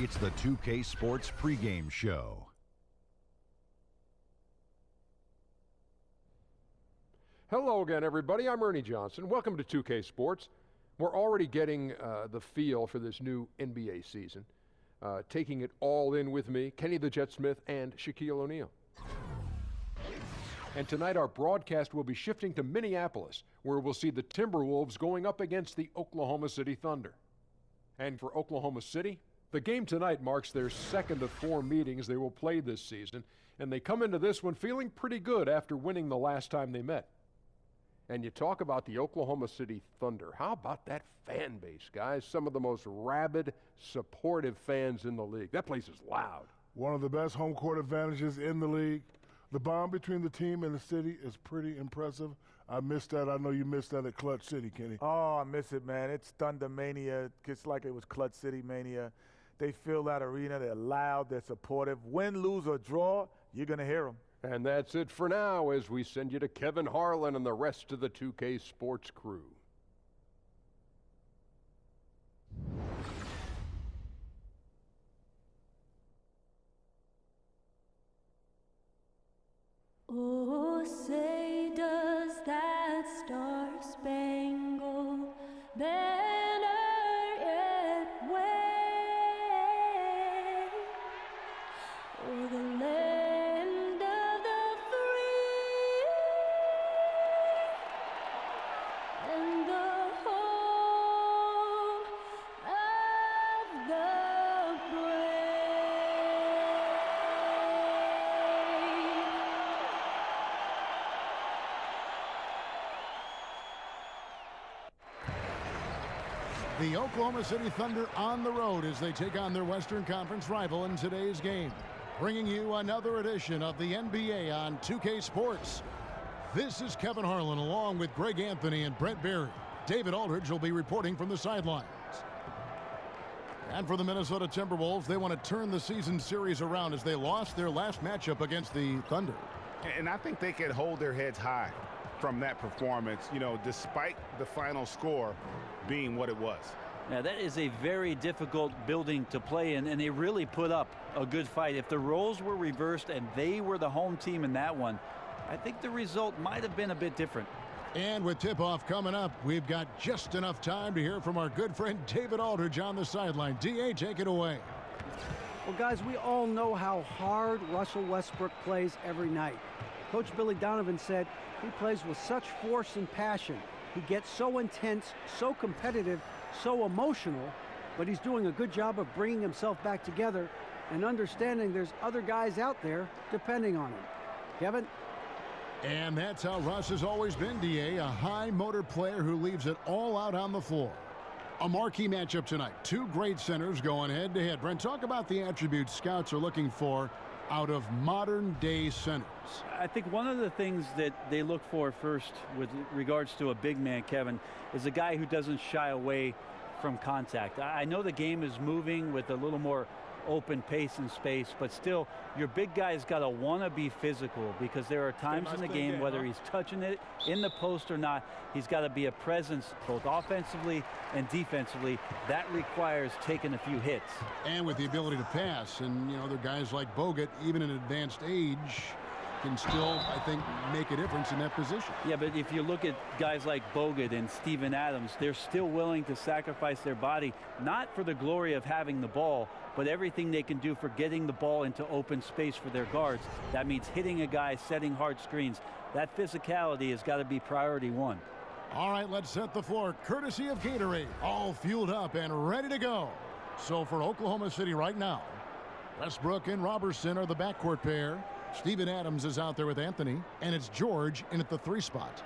It's the 2K Sports pregame show. Hello again, everybody. I'm Ernie Johnson. Welcome to 2K Sports. We're already getting the feel for this new NBA season. Taking it all in with me, Kenny the Jet Smith and Shaquille O'Neal. And tonight our broadcast will be shifting to Minneapolis, where we'll see the Timberwolves going up against the Oklahoma City Thunder. And for Oklahoma City, the game tonight marks their second of 4 meetings they will play this season, and they come into this one feeling pretty good after winning the last time they met. And you talk about the Oklahoma City Thunder. How about that fan base, guys? Some of the most rabid, supportive fans in the league. That place is loud. One of the best home court advantages in the league. The bond between the team and the city is pretty impressive. I missed that. I know you missed that at Clutch City, Kenny. Oh, I miss it, man. It's Thunder Mania. It's like it was Clutch City Mania. They fill that arena. They're loud. They're supportive. Win, lose, or draw, you're going to hear them. And that's it for now as we send you to Kevin Harlan and the rest of the 2K Sports crew. Oh, say does that star-spangled banner yet wave o'er the land of the free and the home of the brave. The Oklahoma City Thunder on the road as they take on their Western Conference rival in today's game. Bringing you another edition of the NBA on 2K Sports. This is Kevin Harlan along with Greg Anthony and Brent Barry. David Aldridge will be reporting from the sidelines. And for the Minnesota Timberwolves, they want to turn the season series around as they lost their last matchup against the Thunder. And I think they can hold their heads high from that performance, despite the final score being what it was. Yeah, that is a very difficult building to play in, and they really put up a good fight. If the roles were reversed and they were the home team in that one, I think the result might have been a bit different. And with tip-off coming up, we've got just enough time to hear from our good friend David Aldridge on the sideline. D.A., take it away. Well, guys, we all know how hard Russell Westbrook plays every night. Coach Billy Donovan said he plays with such force and passion. He gets so intense, so competitive, so emotional, but he's doing a good job of bringing himself back together and understanding there's other guys out there depending on him. Kevin? And that's how Russ has always been, D.A., a high-motor player who leaves it all out on the floor. A marquee matchup tonight. Two great centers going head-to-head. Brent, talk about the attributes scouts are looking for out of modern-day centers. I think one of the things that they look for first with regards to a big man, Kevin, is a guy who doesn't shy away from contact. I know the game is moving with a little more open pace and space, but still, your big guy's got to want to be physical because there are times in the game, whether he's touching it in the post or not, he's got to be a presence both offensively and defensively. That requires taking a few hits. And with the ability to pass, and there are guys like Bogut, even in advanced age, can still, I think, make a difference in that position. Yeah, but if you look at guys like Bogut and Steven Adams, they're still willing to sacrifice their body, not for the glory of having the ball, but everything they can do for getting the ball into open space for their guards. That means hitting a guy, setting hard screens. That physicality has got to be priority one. All right, let's set the floor. Courtesy of Gatorade, all fueled up and ready to go. So for Oklahoma City right now, Westbrook and Robertson are the backcourt pair. Steven Adams is out there with Anthony, and it's George in at the 3 spot.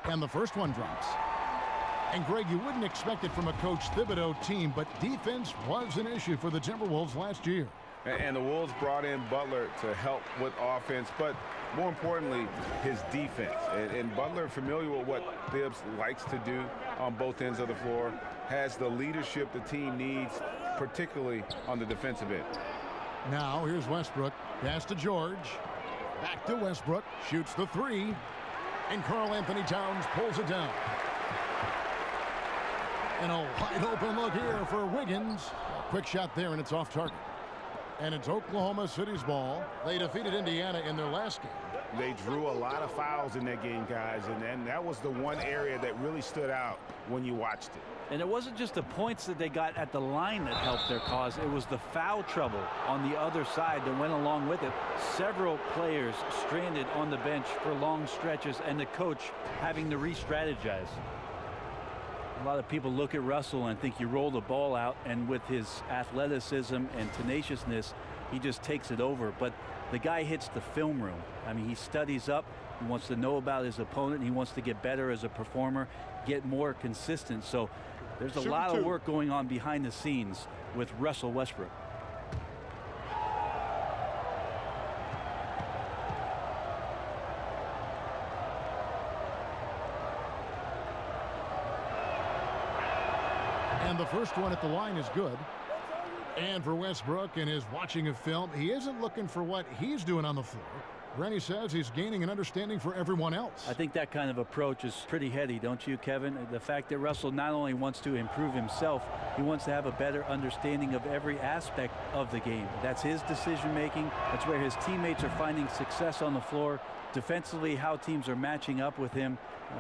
And the first one drops. And Greg, you wouldn't expect it from a Coach Thibodeau team, but defense was an issue for the Timberwolves last year. And the Wolves brought in Butler to help with offense, but more importantly, his defense. And Butler, familiar with what Thibs likes to do on both ends of the floor, has the leadership the team needs, particularly on the defensive end. Now, here's Westbrook. Pass to George. Back to Westbrook. Shoots the three. And Karl Anthony Towns pulls it down. And a wide open look here for Wiggins. A quick shot there, and it's off target. And it's Oklahoma City's ball. They defeated Indiana in their last game. They drew a lot of fouls in that game, guys, and that was the one area that really stood out when you watched it. And it wasn't just the points that they got at the line that helped their cause. It was the foul trouble on the other side that went along with it. Several players stranded on the bench for long stretches, and the coach having to re-strategize. A lot of people look at Russell and think you roll the ball out, and with his athleticism and tenaciousness, he just takes it over. But the guy hits the film room. I mean, he studies up. He wants to know about his opponent. He wants to get better as a performer, get more consistent. So there's a lot of work going on behind the scenes with Russell Westbrook. And the first one at the line is good. And for Westbrook in his watching of film, he isn't looking for what he's doing on the floor. Rennie says he's gaining an understanding for everyone else. I think that kind of approach is pretty heady, don't you, Kevin? The fact that Russell not only wants to improve himself, he wants to have a better understanding of every aspect of the game. That's his decision making. That's where his teammates are finding success on the floor. Defensively, how teams are matching up with him.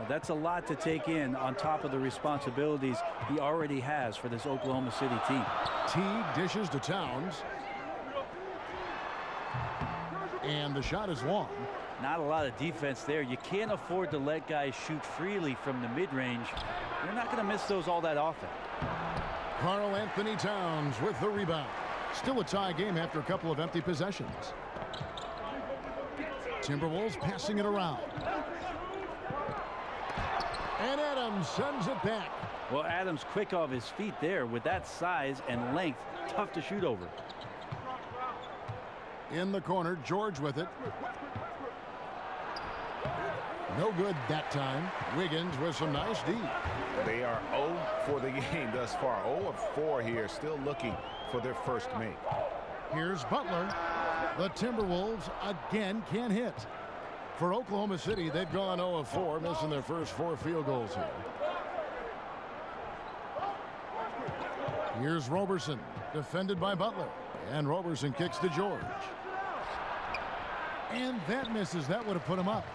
That's a lot to take in on top of the responsibilities he already has for this Oklahoma City team. Teague dishes to Towns. And the shot is long. Not a lot of defense there. You can't afford to let guys shoot freely from the mid-range. You're not going to miss those all that often. Karl Anthony Towns with the rebound. Still a tie game after a couple of empty possessions. Timberwolves passing it around. And Adams sends it back. Well, Adams quick off his feet there. With that size and length, tough to shoot over. In the corner, George with it. No good that time. Wiggins with some nice D. They are 0 for the game thus far. 0 of 4 here, still looking for their first make. Here's Butler. The Timberwolves again can't hit. For Oklahoma City, they've gone 0 of 4, missing their first 4 field goals here. Here's Roberson, defended by Butler. And Roberson kicks to George. And that misses. That would have put him up.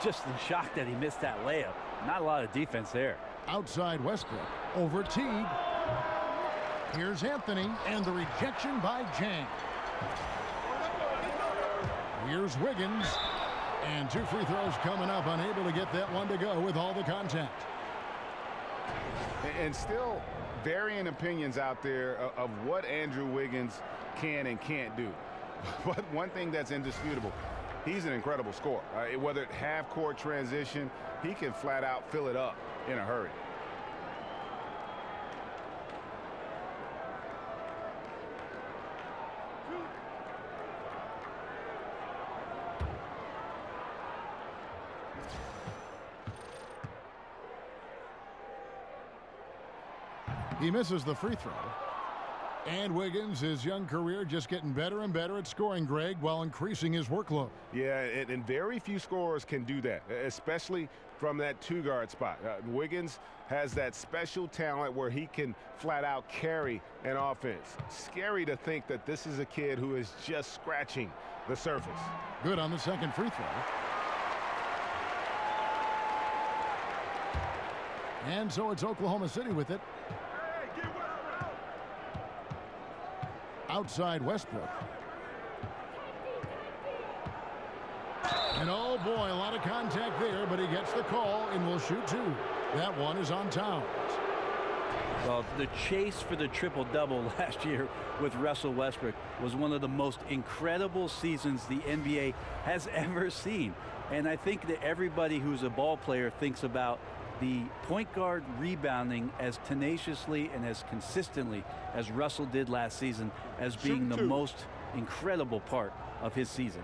Just in shock that he missed that layup. Not a lot of defense there. Outside Westbrook. Over Teague. Here's Anthony. And the rejection by Jang. Here's Wiggins. And 2 free throws coming up. Unable to get that one to go with all the contact. And still varying opinions out there of what Andrew Wiggins can and can't do. But one thing that's indisputable, he's an incredible scorer. Whether it half-court transition, he can flat out fill it up in a hurry. He misses the free throw. And Wiggins, his young career, just getting better and better at scoring, Greg, while increasing his workload. Yeah, and very few scorers can do that, especially from that 2-guard spot. Wiggins has that special talent where he can flat out carry an offense. Scary to think that this is a kid who is just scratching the surface. Good on the second free throw. And so it's Oklahoma City with it. Outside Westbrook. And oh boy, a lot of contact there, but he gets the call and will shoot 2. That one is on Towns. Well, the chase for the triple-double last year with Russell Westbrook was one of the most incredible seasons the NBA has ever seen. And I think that everybody who's a ball player thinks about the point guard rebounding as tenaciously and as consistently as Russell did last season as being the most incredible part of his season.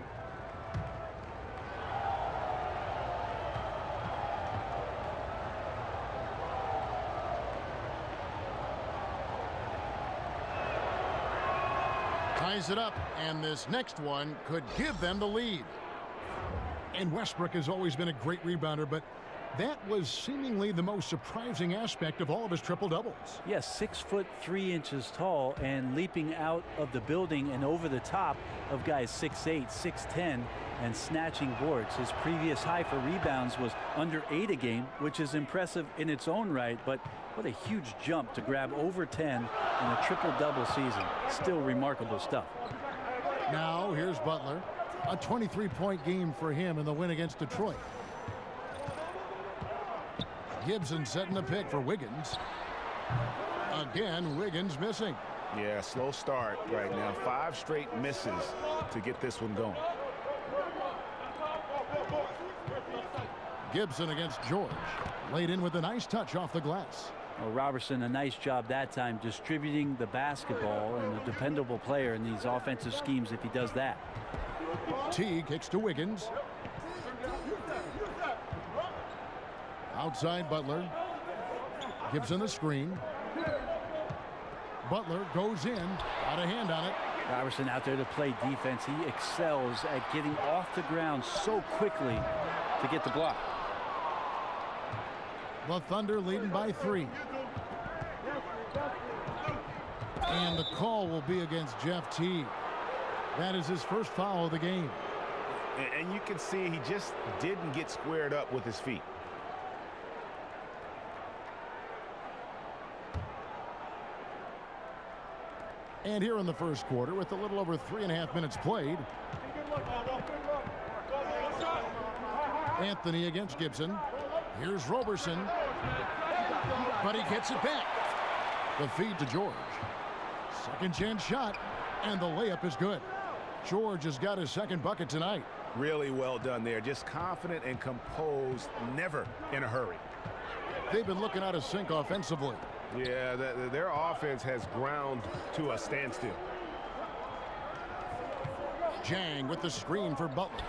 ties it up, and this next one could give them the lead. And Westbrook has always been a great rebounder, but that was seemingly the most surprising aspect of all of his triple-doubles. Yes, 6'3" tall and leaping out of the building and over the top of guys 6'8", 6'10", and snatching boards. His previous high for rebounds was under 8 a game, which is impressive in its own right, but what a huge jump to grab over 10 in a triple-double season. Still remarkable stuff. Now here's Butler. A 23-point game for him in the win against Detroit. Gibson setting the pick for Wiggins. Again, Wiggins missing. Yeah, slow start right now. 5 straight misses to get this one going. Gibson against George. Laid in with a nice touch off the glass. Well, Robertson, a nice job that time distributing the basketball, and a dependable player in these offensive schemes if he does that. T kicks to Wiggins. Outside Butler. Gibson the screen. Butler goes in. Got a hand on it. Robertson out there to play defense. He excels at getting off the ground so quickly to get the block. The Thunder leading by 3. And the call will be against Jeff Teague. That is his first foul of the game. And you can see he just didn't get squared up with his feet. And here in the first quarter, with a little over 3.5 minutes played, Anthony against Gibson. Here's Roberson, but he gets it back. The feed to George. Second chance shot, and the layup is good. George has got his second bucket tonight. Really well done there. Just confident and composed, never in a hurry. They've been looking out of sync offensively. Yeah, their offense has ground to a standstill. Jang with the screen for Butler.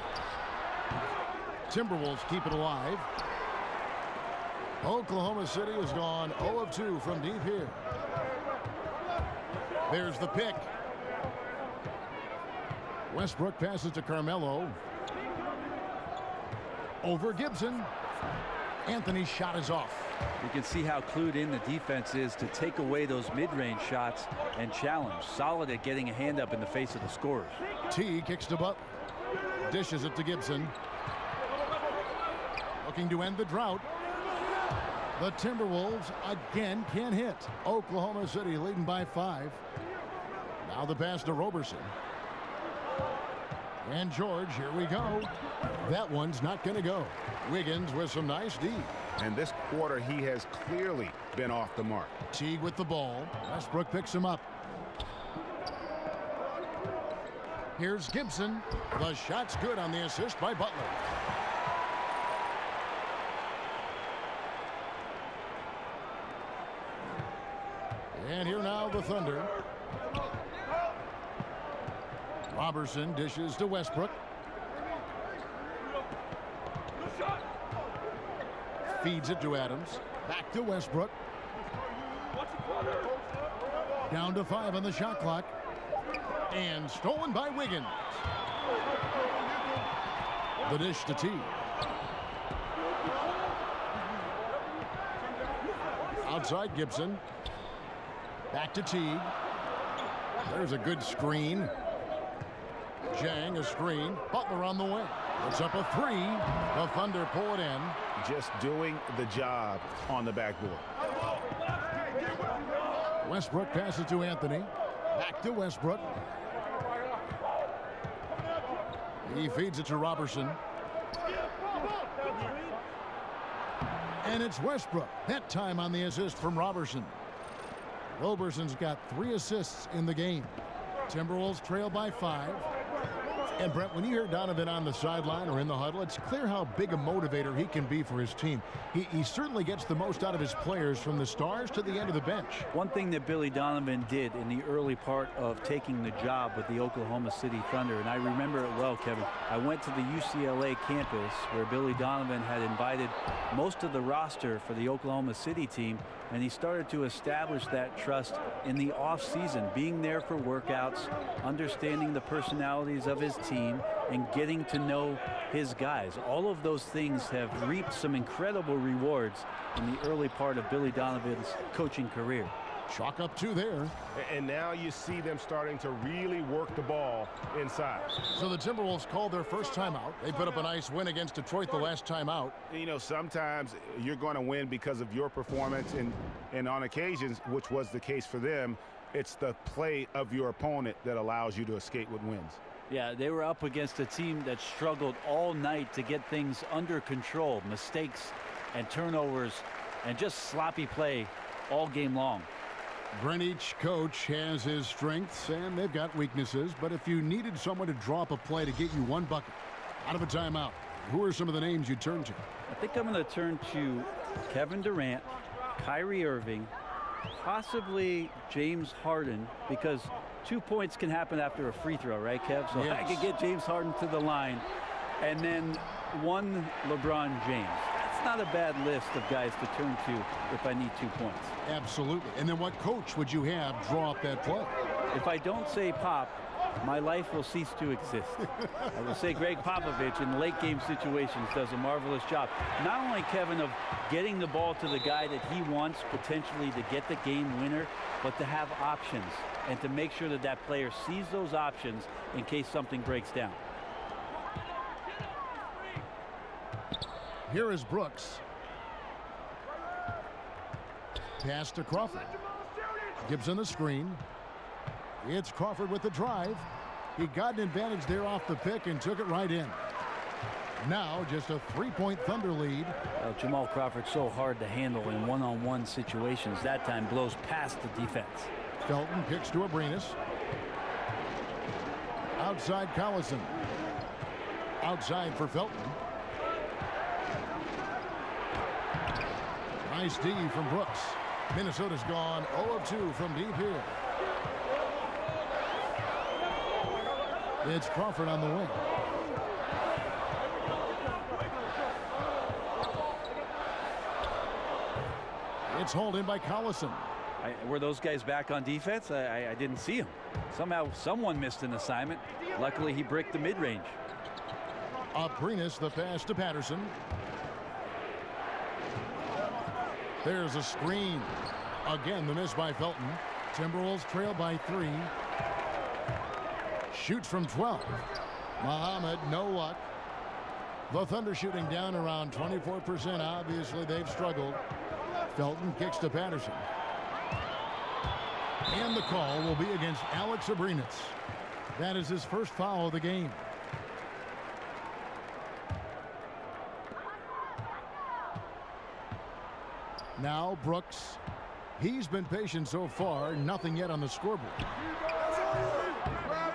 Timberwolves keep it alive. Oklahoma City has gone 0 of 2 from deep here. There's the pick. Westbrook passes to Carmelo. Over Gibson. Anthony's shot is off. You can see how clued in the defense is to take away those mid-range shots and challenge. Solid at getting a hand up in the face of the scorers. T kicks to Butler. Dishes it to Gibson. Looking to end the drought. The Timberwolves again can't hit. Oklahoma City leading by 5. Now the pass to Roberson. And George, here we go. That one's not going to go. Wiggins with some nice D. And this quarter, he has clearly been off the mark. Teague with the ball. Westbrook picks him up. Here's Gibson. The shot's good on the assist by Butler. And here now the Thunder. Robertson dishes to Westbrook. Feeds it to Adams. Back to Westbrook. Down to 5 on the shot clock. And stolen by Wiggins. The dish to T. Outside Gibson. Back to Teague. There's a good screen. Jang a screen. Butler on the wing. Puts up a 3. The Thunder pull it in. Just doing the job on the backboard. Westbrook passes to Anthony. Back to Westbrook. He feeds it to Robertson. And it's Westbrook. That time on the assist from Robertson. Roberson's got 3 assists in the game. Timberwolves trail by 5. And Brent, when you hear Donovan on the sideline or in the huddle, it's clear how big a motivator he can be for his team. He certainly gets the most out of his players from the stars to the end of the bench. One thing that Billy Donovan did in the early part of taking the job with the Oklahoma City Thunder, and I remember it well, Kevin, I went to the UCLA campus where Billy Donovan had invited most of the roster for the Oklahoma City team, and he started to establish that trust in the off-season, being there for workouts, understanding the personalities of his team, and getting to know his guys. All of those things have reaped some incredible rewards in the early part of Billy Donovan's coaching career. Chalk up 2 there. And now you see them starting to really work the ball inside. So the Timberwolves called their first timeout. They put up a nice win against Detroit the last time out. You know, sometimes you're going to win because of your performance, and on occasions, which was the case for them, it's the play of your opponent that allows you to escape with wins. Yeah, they were up against a team that struggled all night to get things under control. Mistakes and turnovers and just sloppy play all game long. Brent, each coach has his strengths and they've got weaknesses, but if you needed someone to drop a play to get you 1 bucket out of a timeout, who are some of the names you turn to? I think I'm going to turn to Kevin Durant, Kyrie Irving, possibly James Harden, because 2 points can happen after a free throw, right, Kev? So yes. I could get James Harden to the line, and then 1 LeBron James. That's not a bad list of guys to turn to if I need 2 points. Absolutely. And then what coach would you have draw up that play? If I don't say Pop, my life will cease to exist. I will say Greg Popovich in late game situations does a marvelous job. Not only, Kevin, of getting the ball to the guy that he wants potentially to get the game winner, but to have options and to make sure that that player sees those options in case something breaks down. Here is Brooks. Pass to Crawford. Gibson the screen. It's Crawford with the drive. He got an advantage there off the pick and took it right in. Now just a 3-point Thunder lead. Jamal Crawford's so hard to handle in one-on-one situations. That time blows past the defense. Felton kicks to Abrinas. Outside Collison. Outside for Felton. Nice D from Brooks. Minnesota's gone 0 of 2 from deep here. It's Crawford on the wing. It's hauled in by Collison. Were those guys back on defense? I didn't see them. Somehow someone missed an assignment. Luckily he bricked the mid-range. Abrinas the pass to Patterson. There's a screen. Again, the miss by Felton. Timberwolves trail by 3. Shoots from 12. Muhammad, no luck. The Thunder shooting down around 24%. Obviously, they've struggled. Felton kicks to Patterson. And the call will be against Alex Abrinas. That is his first foul of the game. Now Brooks. He's been patient so far. Nothing yet on the scoreboard.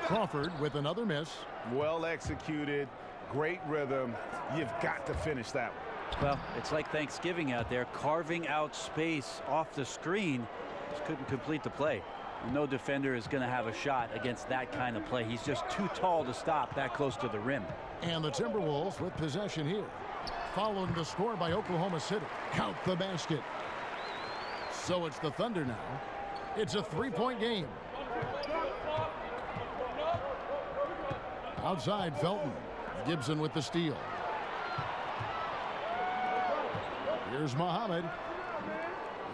Crawford with another miss. Well executed. Great rhythm. You've got to finish that one. Well, it's like Thanksgiving out there, carving out space off the screen. Just couldn't complete the play. No defender is going to have a shot against that kind of play. He's just too tall to stop that close to the rim. And the Timberwolves with possession here. Following the score by Oklahoma City. Count the basket. So it's the Thunder now. It's a 3-point game. Outside Felton. Gibson with the steal. Here's Muhammad.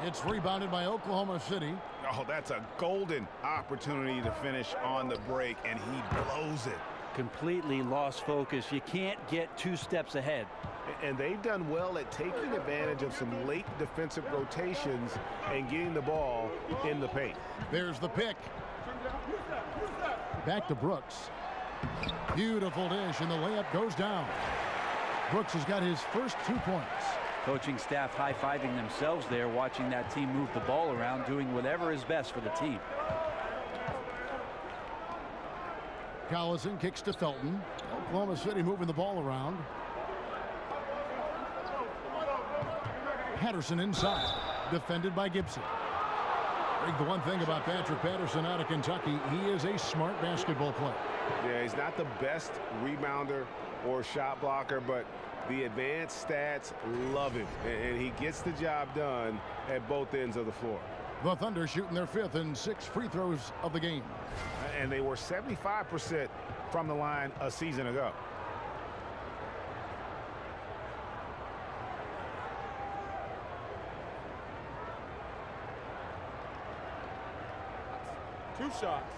It's rebounded by Oklahoma City. Oh, that's a golden opportunity to finish on the break, and he blows it. Completely lost focus. You can't get 2 steps ahead. And they've done well at taking advantage of some late defensive rotations and getting the ball in the paint. There's the pick. Back to Brooks. Beautiful dish, and the layup goes down. Brooks has got his first 2 points. Coaching staff high-fiving themselves there, watching that team move the ball around, doing whatever is best for the team. Collison kicks to Felton. Oklahoma City moving the ball around. Patterson inside, defended by Gibson. The one thing about Patrick Patterson out of Kentucky, he is a smart basketball player. Yeah, he's not the best rebounder or shot blocker, but the advanced stats love him, and he gets the job done at both ends of the floor. The Thunder shooting their 5th and 6th free throws of the game. And they were 75% from the line a season ago. Two shots.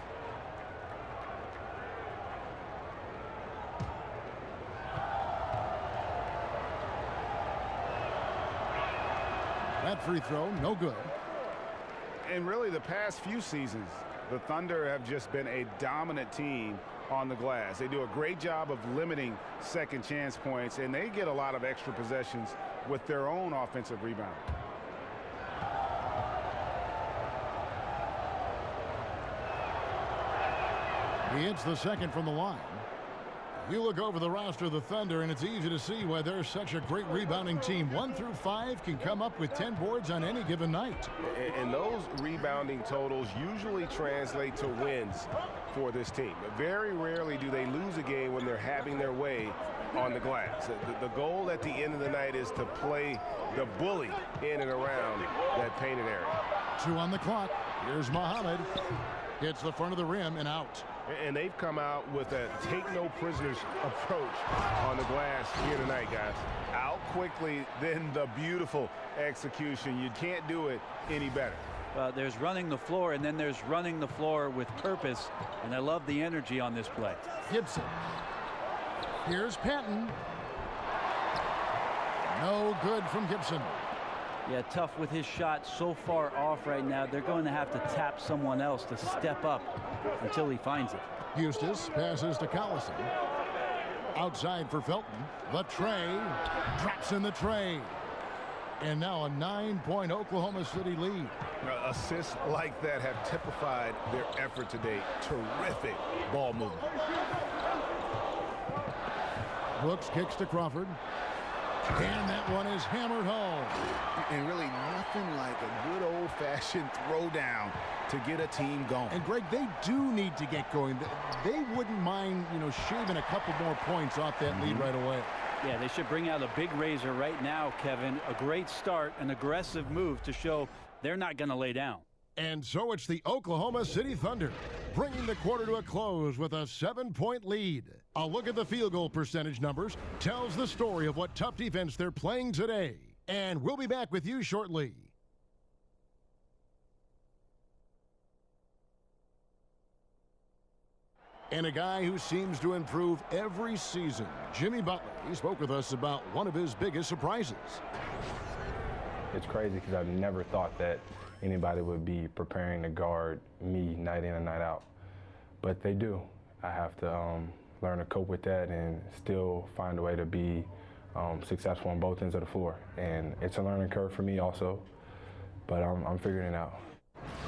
That free throw, no good. And really, the past few seasons, the Thunder have just been a dominant team on the glass. They do a great job of limiting second chance points, and they get a lot of extra possessions with their own offensive rebound. He hits the second from the line. You look over the roster of the Thunder, and it's easy to see why they're such a great rebounding team. 1 through 5 can come up with 10 boards on any given night. And those rebounding totals usually translate to wins for this team. But very rarely do they lose a game when they're having their way on the glass. The goal at the end of the night is to play the bully in and around that painted area. 2 on the clock. Here's Muhammad. Hits the front of the rim and out. And they've come out with a take-no-prisoners approach on the glass here tonight, guys. Out quickly, then the beautiful execution. You can't do it any better. There's running the floor, and then there's running the floor with purpose, and I love the energy on this play. Gibson. Here's Patton. No good from Gibson. Yeah, tough with his shot so far off right now. They're going to have to tap someone else to step up until he finds it. Eustace passes to Collison. Outside for Felton. The tray. Drops in the tray. And now a 9-point Oklahoma City lead. Assists like that have typified their effort today. Terrific ball movement. Brooks kicks to Crawford. And that one is hammered home. And really nothing like a good old-fashioned throwdown to get a team going. And Greg, they do need to get going. They wouldn't mind, shaving a couple more points off that lead right away. Yeah, they should bring out a big razor right now, Kevin. A great start, an aggressive move to show they're not going to lay down. And so it's the Oklahoma City Thunder, bringing the quarter to a close with a 7-point lead. A look at the field goal percentage numbers tells the story of what tough defense they're playing today. And we'll be back with you shortly. And a guy who seems to improve every season, Jimmy Butler. He spoke with us about one of his biggest surprises. It's crazy because I never thought that anybody would be preparing to guard me night in and night out. But they do. I have to learn to cope with that and still find a way to be successful on both ends of the floor. And it's a learning curve for me also, but I'm figuring it out.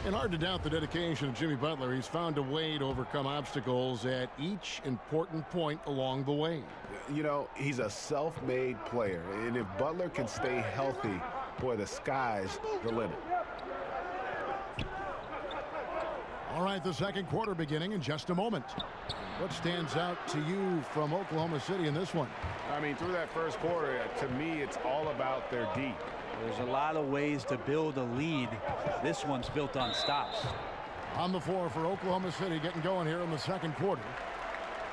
And hard to doubt the dedication of Jimmy Butler. He's found a way to overcome obstacles at each important point along the way. He's a self-made player, and if Butler can stay healthy, boy, the sky's the limit. All right, the second quarter beginning in just a moment. What stands out to you from Oklahoma City in this one? I mean, through that first quarter, to me, it's all about their D. There's a lot of ways to build a lead. This one's built on stops. On the floor for Oklahoma City, getting going here in the second quarter.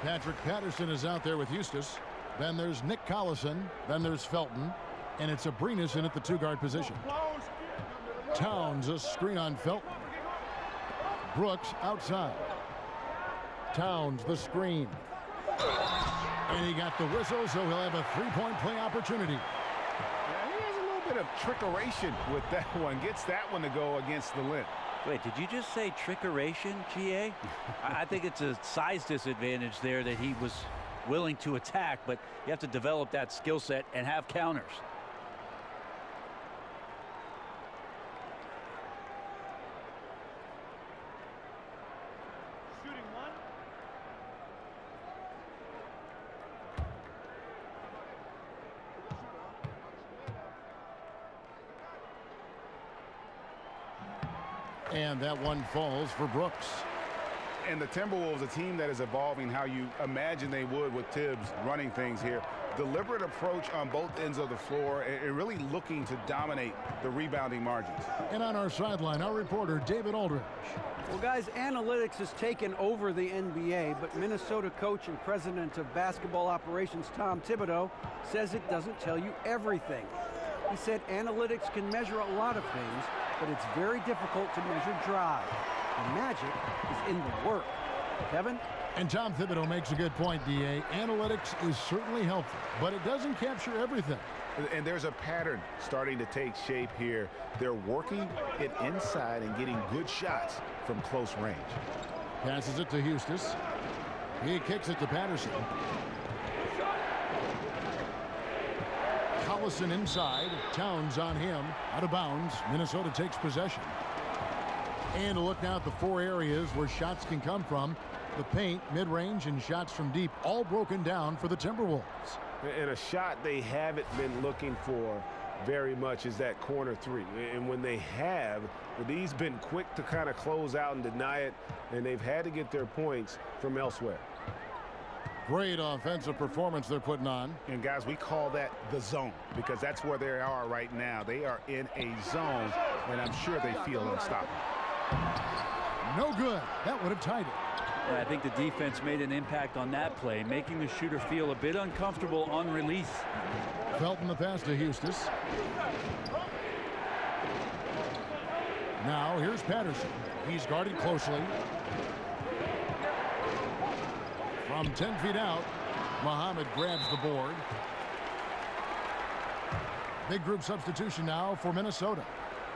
Patrick Patterson is out there with Eustace. Then there's Nick Collison. Then there's Felton. And it's Abrinas in at the two-guard position. Towns, a screen on Felton. Brooks outside. Towns, the screen. And he got the whistle, so he'll have a three-point play opportunity. He has a little bit of trickeration with that one. Gets that one to go against the lip. Wait, did you just say trickeration, GA? I think it's a size disadvantage there that he was willing to attack, but you have to develop that skill set and have counters. And that one falls for Brooks. And the Timberwolves, a team that is evolving how you imagine they would with Tibbs running things here. Deliberate approach on both ends of the floor and really looking to dominate the rebounding margins. And on our sideline, our reporter, David Aldridge. Well, guys, analytics has taken over the NBA, but Minnesota coach and president of basketball operations, Tom Thibodeau, says it doesn't tell you everything. He said analytics can measure a lot of things, but it's very difficult to measure drive. The magic is in the work. Kevin? And Tom Thibodeau makes a good point, D.A. Analytics is certainly helpful, but it doesn't capture everything. And there's a pattern starting to take shape here. They're working it inside and getting good shots from close range. Passes it to Houston. He kicks it to Patterson. Collison inside. Towns on him. Out of bounds. Minnesota takes possession. And a look now at the four areas where shots can come from. The paint, mid-range, and shots from deep, all broken down for the Timberwolves. And a shot they haven't been looking for very much is that corner three. And when they have, these been quick to kind of close out and deny it, and they've had to get their points from elsewhere. Great offensive performance they're putting on. And guys, we call that the zone because that's where they are right now. They are in a zone, and I'm sure they feel unstoppable. No good. That would have tied it. I think the defense made an impact on that play, making the shooter feel a bit uncomfortable on release. Felton the pass to Houston. Now here's Patterson. He's guarded closely. From 10 feet out, Muhammad grabs the board. Big group substitution now for Minnesota.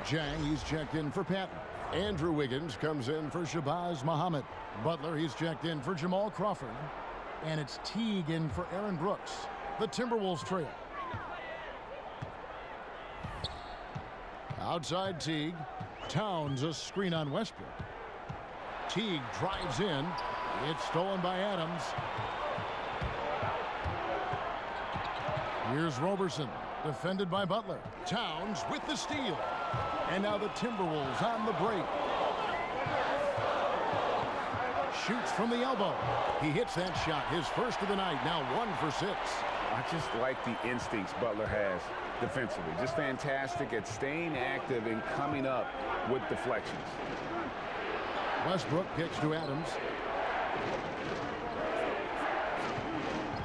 Jang, he's checked in for Patton. Andrew Wiggins comes in for Shabazz Muhammad. Butler, he's checked in for Jamal Crawford. And it's Teague in for Aaron Brooks. The Timberwolves trail. Outside Teague. Towns a screen on Westbrook. Teague drives in. It's stolen by Adams. Here's Roberson. Defended by Butler. Towns with the steal. And now the Timberwolves on the break. Shoots from the elbow. He hits that shot. His first of the night. Now 1 for 6. I just like the instincts Butler has defensively. Just fantastic at staying active and coming up with deflections. Westbrook kicks to Adams.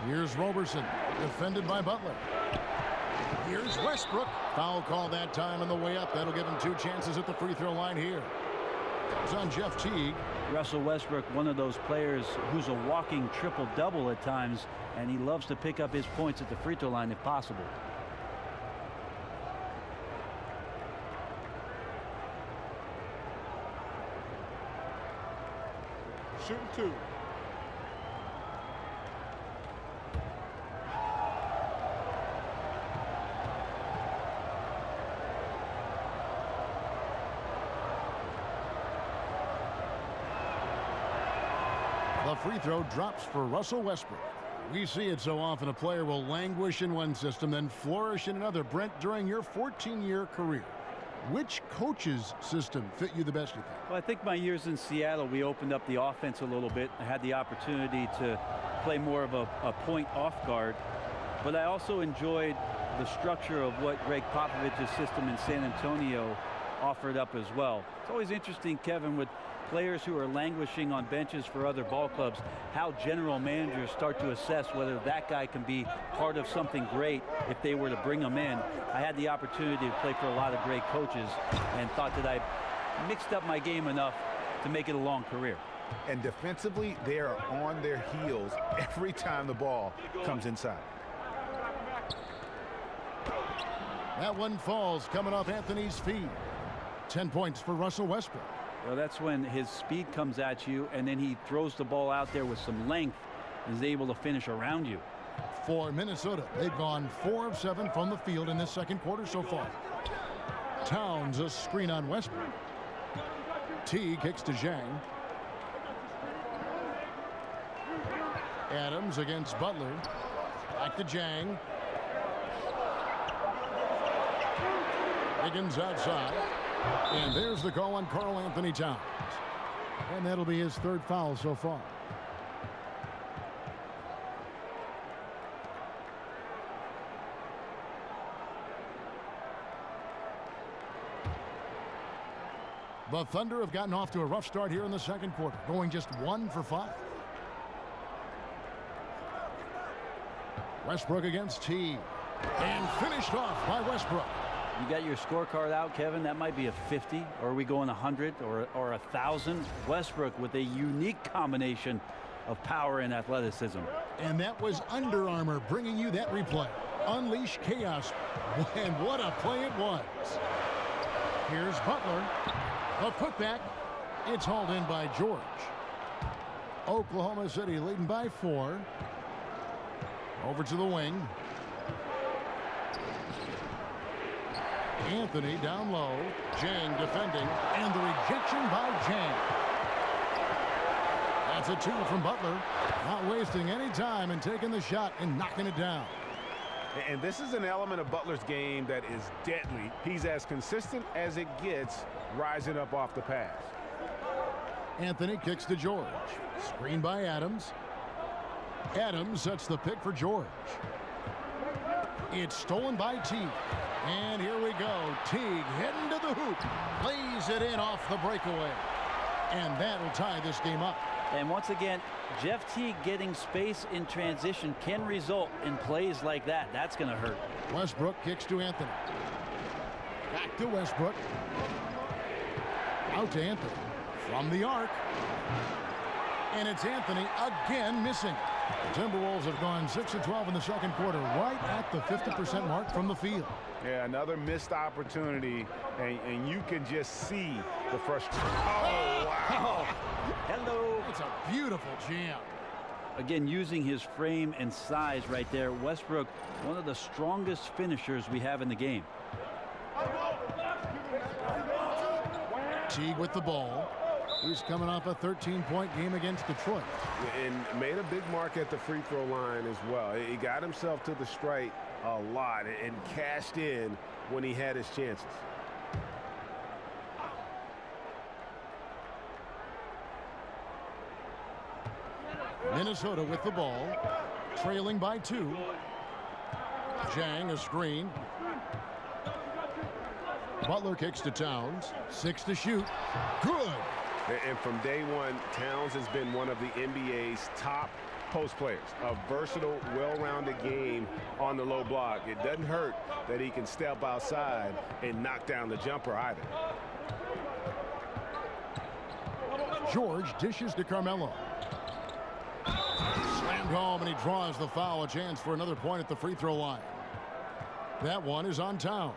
Here's Roberson. Defended by Butler. Here's Westbrook. Foul call that time on the way up. That'll give him 2 chances at the free throw line here. It's on Jeff Teague. Russell Westbrook, one of those players who's a walking triple-double at times, and he loves to pick up his points at the free throw line if possible. Shooting 2. The free throw drops for Russell Westbrook. We see it so often. A player will languish in one system, then flourish in another. Brent, during your 14-year career, which coach's system fit you the best, you think? Well, I think my years in Seattle, we opened up the offense a little bit. I had the opportunity to play more of a point off guard. But I also enjoyed the structure of what Greg Popovich's system in San Antonio offered up as well. It's always interesting, Kevin, with players who are languishing on benches for other ball clubs, how general managers start to assess whether that guy can be part of something great if they were to bring him in. I had the opportunity to play for a lot of great coaches and thought that I mixed up my game enough to make it a long career. And defensively, they are on their heels every time the ball comes inside. That one falls coming off Anthony's feet. 10 points for Russell Westbrook. Well, that's when his speed comes at you, and then he throws the ball out there with some length and is able to finish around you. For Minnesota, they've gone 4 of 7 from the field in this second quarter so far. Towns a screen on Westbrook. T kicks to Zhang. Adams against Butler. Back to Zhang. Higgins outside. And there's the call on Karl Anthony Towns. And that'll be his third foul so far. The Thunder have gotten off to a rough start here in the second quarter, going just 1 for 5. Westbrook against Teague. And finished off by Westbrook. You got your scorecard out, Kevin. That might be a 50, or are we going 100 or 1,000? Westbrook with a unique combination of power and athleticism. And that was Under Armour bringing you that replay. Unleash chaos. And what a play it was. Here's Butler. A putback. It's hauled in by George. Oklahoma City leading by 4. Over to the wing. Anthony down low. Jang defending. And the rejection by Jang. That's a 2 from Butler. Not wasting any time and taking the shot and knocking it down. And this is an element of Butler's game that is deadly. He's as consistent as it gets, rising up off the pass. Anthony kicks to George. Screen by Adams. Adams sets the pick for George. It's stolen by Teague. And here we go. Teague heading to the hoop. Lays it in off the breakaway. And that'll tie this game up. And once again, Jeff Teague getting space in transition can result in plays like that. That's going to hurt. Westbrook kicks to Anthony. Back to Westbrook. Out to Anthony. From the arc. And it's Anthony again missing. The Timberwolves have gone 6 of 12 in the second quarter, right at the 50% mark from the field. Yeah, another missed opportunity, and you can just see the frustration. Oh, wow. Hello. It's a beautiful jam. Again, using his frame and size right there, Westbrook, one of the strongest finishers we have in the game. Teague with the ball. He's coming off a 13-point game against Detroit. And made a big mark at the free throw line as well. He got himself to the strike a lot and cashed in when he had his chances. Minnesota with the ball, trailing by 2. Jang a screen. Butler kicks to Towns. 6 to shoot. Good. And from day one, Towns has been one of the NBA's top post players. A versatile, well-rounded game on the low block. It doesn't hurt that he can step outside and knock down the jumper either. George dishes to Carmelo. Slammed home, and he draws the foul. A chance for another point at the free throw line. That one is on Towns.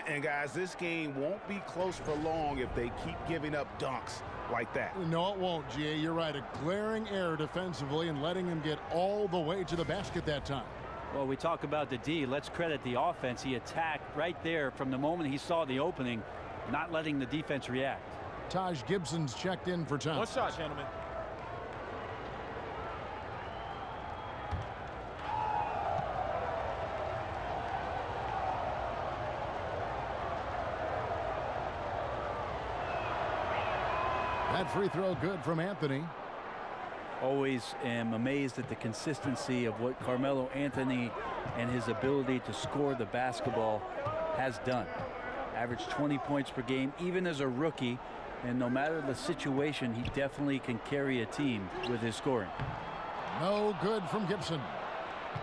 And guys, this game won't be close for long if they keep giving up dunks like that. No, it won't, G.A. You're right. A glaring error defensively and letting him get all the way to the basket that time. Well, we talk about the D. Let's credit the offense. He attacked right there from the moment he saw the opening, not letting the defense react. Taj Gibson's checked in for Towns. One shot, gentlemen. That free throw good from Anthony. Always am amazed at the consistency of what Carmelo Anthony and his ability to score the basketball has done. Averaged 20 points per game, even as a rookie. And no matter the situation, he definitely can carry a team with his scoring. No good from Gibson.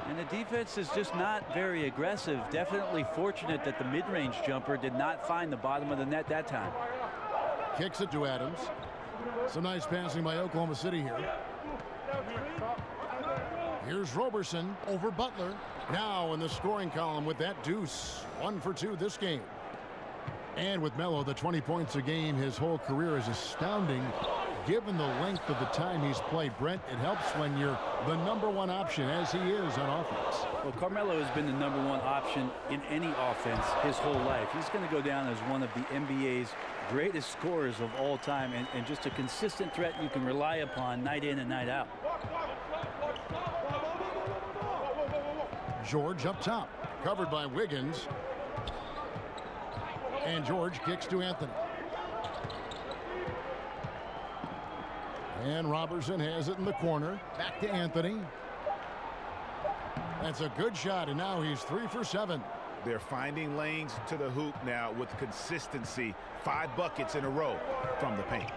And the defense is just not very aggressive. Definitely fortunate that the mid-range jumper did not find the bottom of the net that time. Kicks it to Adams. Some nice passing by Oklahoma City here. Here's Roberson over Butler. Now in the scoring column with that deuce. 1 for 2 this game. And with Melo, the 20 points a game, his whole career is astounding. Given the length of the time he's played, Brent, it helps when you're the #1 option, as he is on offense. Well, Carmelo has been the #1 option in any offense his whole life. He's going to go down as one of the NBA's greatest scorers of all time, and just a consistent threat you can rely upon night in and night out. George up top, covered by Wiggins. And George kicks to Anthony. And Robertson has it in the corner. Back to Anthony. That's a good shot, and now he's 3 for 7. They're finding lanes to the hoop now with consistency. 5 buckets in a row from the paint.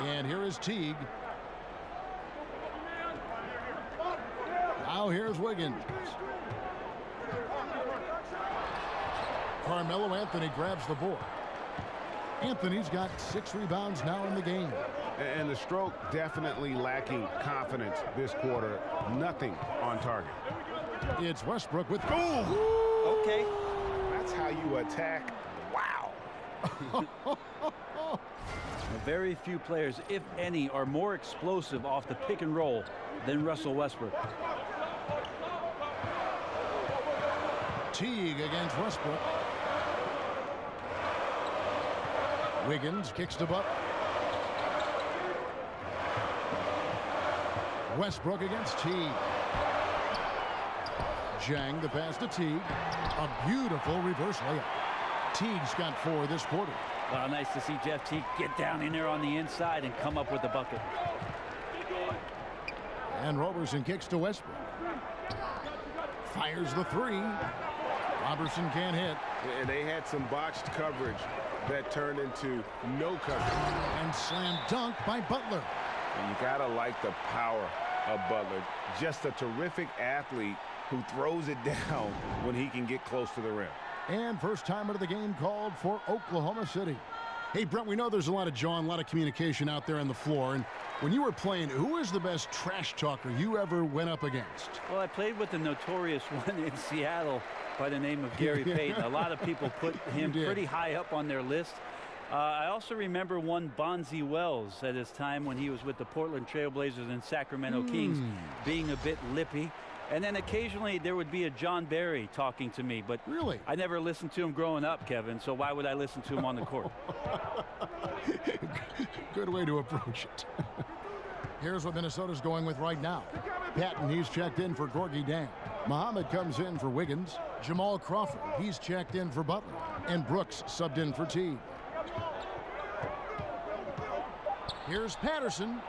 And here is Teague. Now here's Wiggins. Carmelo Anthony grabs the board. Anthony's got 6 rebounds now in the game. And the stroke definitely lacking confidence this quarter. Nothing on target. It's Westbrook with... Ooh! Okay. That's how you attack. Wow. Very few players, if any, are more explosive off the pick and roll than Russell Westbrook. Teague against Westbrook. Wiggins kicks to Butler. Westbrook against Teague. Jang the pass to Teague. A beautiful reverse layup. Teague's got 4 this quarter. Well, nice to see Jeff Teague get down in there on the inside and come up with the bucket. And Robertson kicks to Westbrook. Fires the 3. Robertson can't hit. And they had some botched coverage that turned into no coverage. And slam dunk by Butler. And you gotta like the power of Butler. Just a terrific athlete who throws it down when he can get close to the rim. And first time out of the game called for Oklahoma City. Hey, Brent, we know there's a lot of jawing, a lot of communication out there on the floor. And when you were playing, who was the best trash talker you ever went up against? Well, I played with the notorious one in Seattle by the name of Gary Payton. A lot of people put him pretty high up on their list. I also remember one Bonzi Wells at his time when he was with the Portland Trailblazers and Sacramento Kings, being a bit lippy. And then occasionally there would be a John Barry talking to me, but really, I never listened to him growing up, Kevin, so why would I listen to him on the court? Good way to approach it. Here's what Minnesota's going with right now. Patton, he's checked in for Gorgie Dang. Muhammad comes in for Wiggins. Jamal Crawford, he's checked in for Butler. And Brooks subbed in for Teague. Here's Patterson.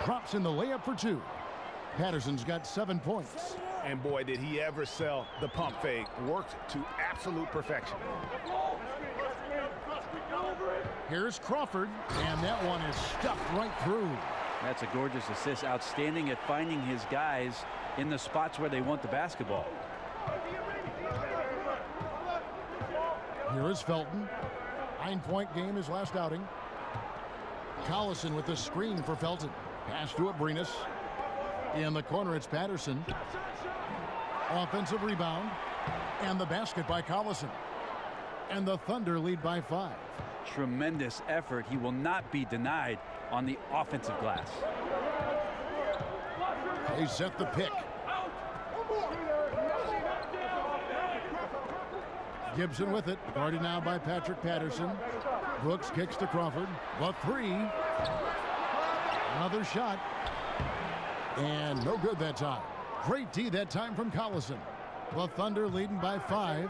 Drops in the layup for 2. Patterson's got 7 points. And boy, did he ever sell the pump fake. Worked to absolute perfection. Here's Crawford, and that one is stuffed right through. That's a gorgeous assist. Outstanding at finding his guys in the spots where they want the basketball. Here is Felton. 9-point game his last outing. Collison with the screen for Felton. Pass to Abrinas. In the corner, it's Patterson. Offensive rebound. And the basket by Collison. And the Thunder lead by 5. Tremendous effort. He will not be denied on the offensive glass. They set the pick. Gibson with it. Guarded now by Patrick Patterson. Brooks kicks to Crawford. The 3. Another shot. And no good that time. Great D that time from Collison. The Thunder leading by 5.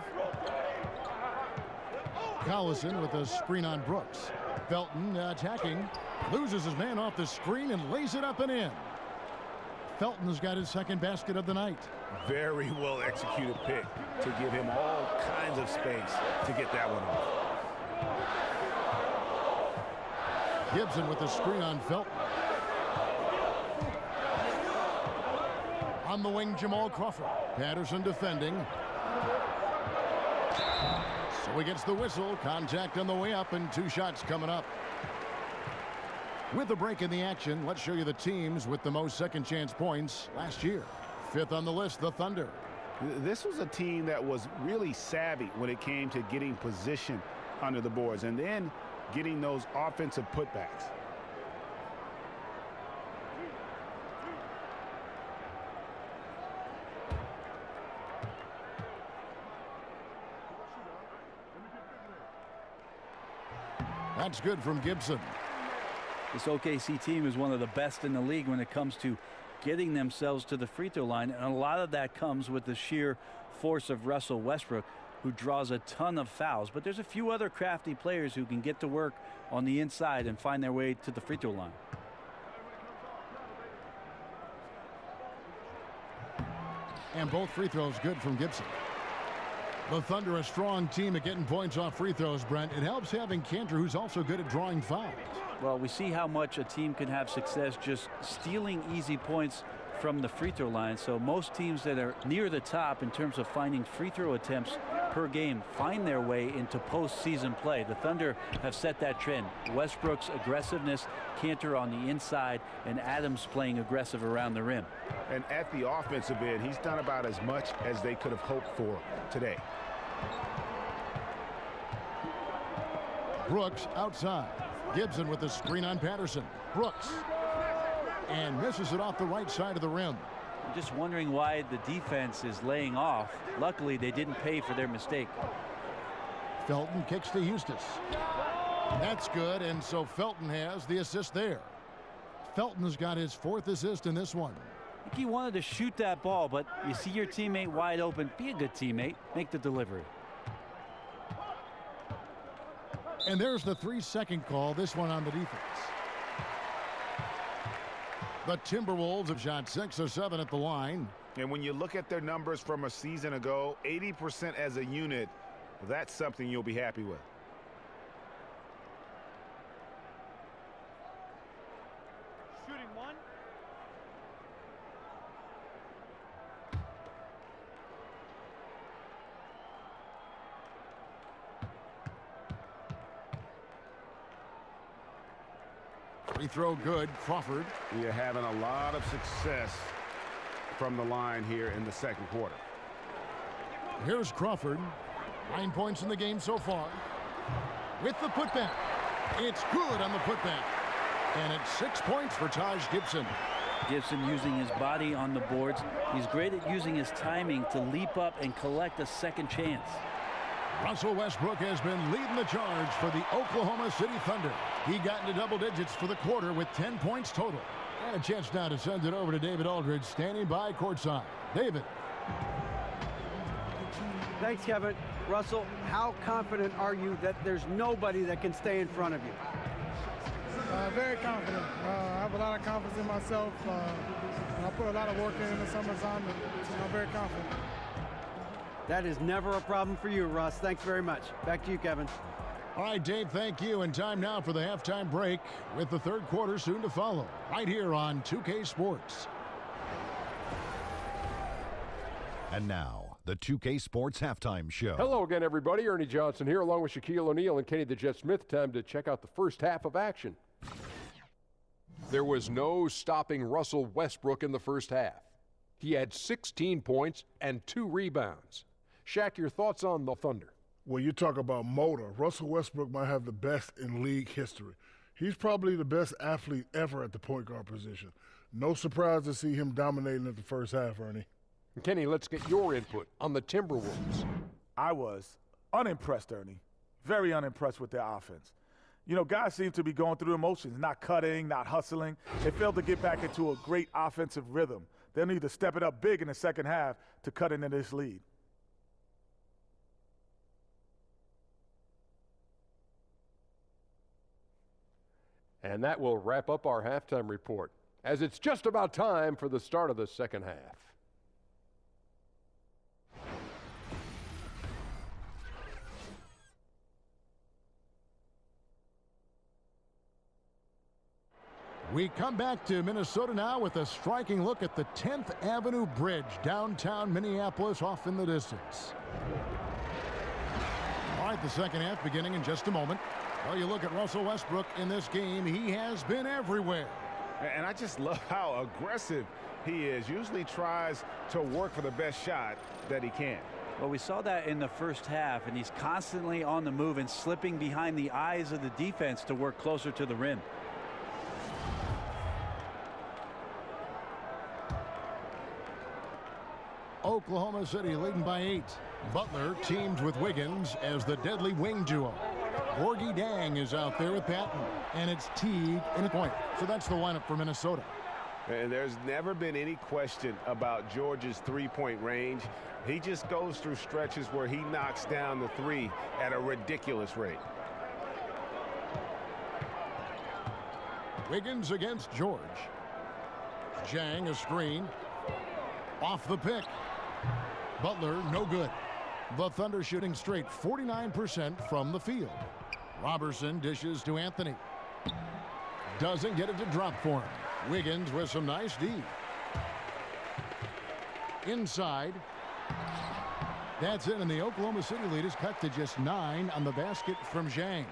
Collison with a screen on Brooks. Felton attacking. Loses his man off the screen and lays it up and in. Felton's got his second basket of the night. Very well executed pick to give him all kinds of space to get that one off. Gibson with the screen on Felton. On the wing, Jamal Crawford. Patterson defending. So he gets the whistle. Contact on the way up and 2 shots coming up. With a break in the action, let's show you the teams with the most second chance points last year. 5th on the list, the Thunder. This was a team that was really savvy when it came to getting position under the boards and then getting those offensive putbacks. That's good from Gibson. This OKC team is one of the best in the league when it comes to getting themselves to the free throw line, and a lot of that comes with the sheer force of Russell Westbrook, who draws a ton of fouls. But there's a few other crafty players who can get to work on the inside and find their way to the free throw line. And both free throws good from Gibson. The Thunder, a strong team at getting points off free throws, Brent. It helps having Cantor, who's also good at drawing fouls. Well, we see how much a team can have success just stealing easy points from the free throw line. So most teams that are near the top in terms of finding free throw attempts per game find their way into postseason play. The Thunder have set that trend. Westbrook's aggressiveness, Cantor on the inside, and Adams playing aggressive around the rim. And at the offensive end, he's done about as much as they could have hoped for today. Brooks outside. Gibson with the screen on Patterson. Brooks. And misses it off the right side of the rim. I'm just wondering why the defense is laying off. Luckily, they didn't pay for their mistake. Felton kicks to Eustace. That's good, and so Felton has the assist there. Felton's got his 4th assist in this one. I think he wanted to shoot that ball, but you see your teammate wide open. Be a good teammate. Make the delivery. And there's the 3-second call, this one on the defense. The Timberwolves have shot 6 of 7 at the line. And when you look at their numbers from a season ago, 80% as a unit, that's something you'll be happy with. Shooting one. Free throw good. Crawford. You're having a lot of success from the line here in the second quarter. Here's Crawford. 9 points in the game so far. With the putback. It's good on the putback. And it's 6 points for Taj Gibson. Gibson using his body on the boards. He's great at using his timing to leap up and collect a second chance. Russell Westbrook has been leading the charge for the Oklahoma City Thunder. He got into double digits for the quarter with 10 points total. And a chance now to send it over to David Aldridge, standing by courtside. David. Thanks, Kevin. Russell, how confident are you that there's nobody that can stay in front of you? Very confident. I have a lot of confidence in myself. I put a lot of work in the summertime, and I'm very confident. That is never a problem for you, Russ. Thanks very much. Back to you, Kevin. All right, Dave, thank you. And time now for the halftime break with the third quarter soon to follow right here on 2K Sports. And now, the 2K Sports Halftime Show. Hello again, everybody. Ernie Johnson here, along with Shaquille O'Neal and Kenny the Jet Smith. Time to check out the first half of action. There was no stopping Russell Westbrook in the first half. He had 16 points and 2 rebounds. Shaq, your thoughts on the Thunder? When you talk about motor, Russell Westbrook might have the best in league history. He's probably the best athlete ever at the point guard position. No surprise to see him dominating at the first half, Ernie. Kenny, let's get your input on the Timberwolves. I was unimpressed, Ernie. Very unimpressed with their offense. You know, guys seem to be going through the motions, not cutting, not hustling. They failed to get back into a great offensive rhythm. They'll need to step it up big in the second half to cut into this lead. And that will wrap up our halftime report, as it's just about time for the start of the second half. We come back to Minnesota now with a striking look at the 10th Avenue Bridge, downtown Minneapolis, off in the distance. All right, the second half beginning in just a moment. Well, you look at Russell Westbrook in this game, he has been everywhere. And I just love how aggressive he is. Usually tries to work for the best shot that he can. Well, we saw that in the first half, and he's constantly on the move and slipping behind the eyes of the defense to work closer to the rim. Oklahoma City leading by 8. Butler teams with Wiggins as the deadly wing duo. Gorgie Dang is out there with Patton, and it's Teague in a point. So that's the lineup for Minnesota. And there's never been any question about George's three-point range. He just goes through stretches where he knocks down the three at a ridiculous rate. Wiggins against George. Jang a screen. Off the pick. Butler no good. The Thunder shooting straight 49% from the field. Robertson dishes to Anthony. Doesn't get it to drop for him. Wiggins with some nice D. Inside. That's it, and the Oklahoma City lead is cut to just 9 on the basket from Zhang.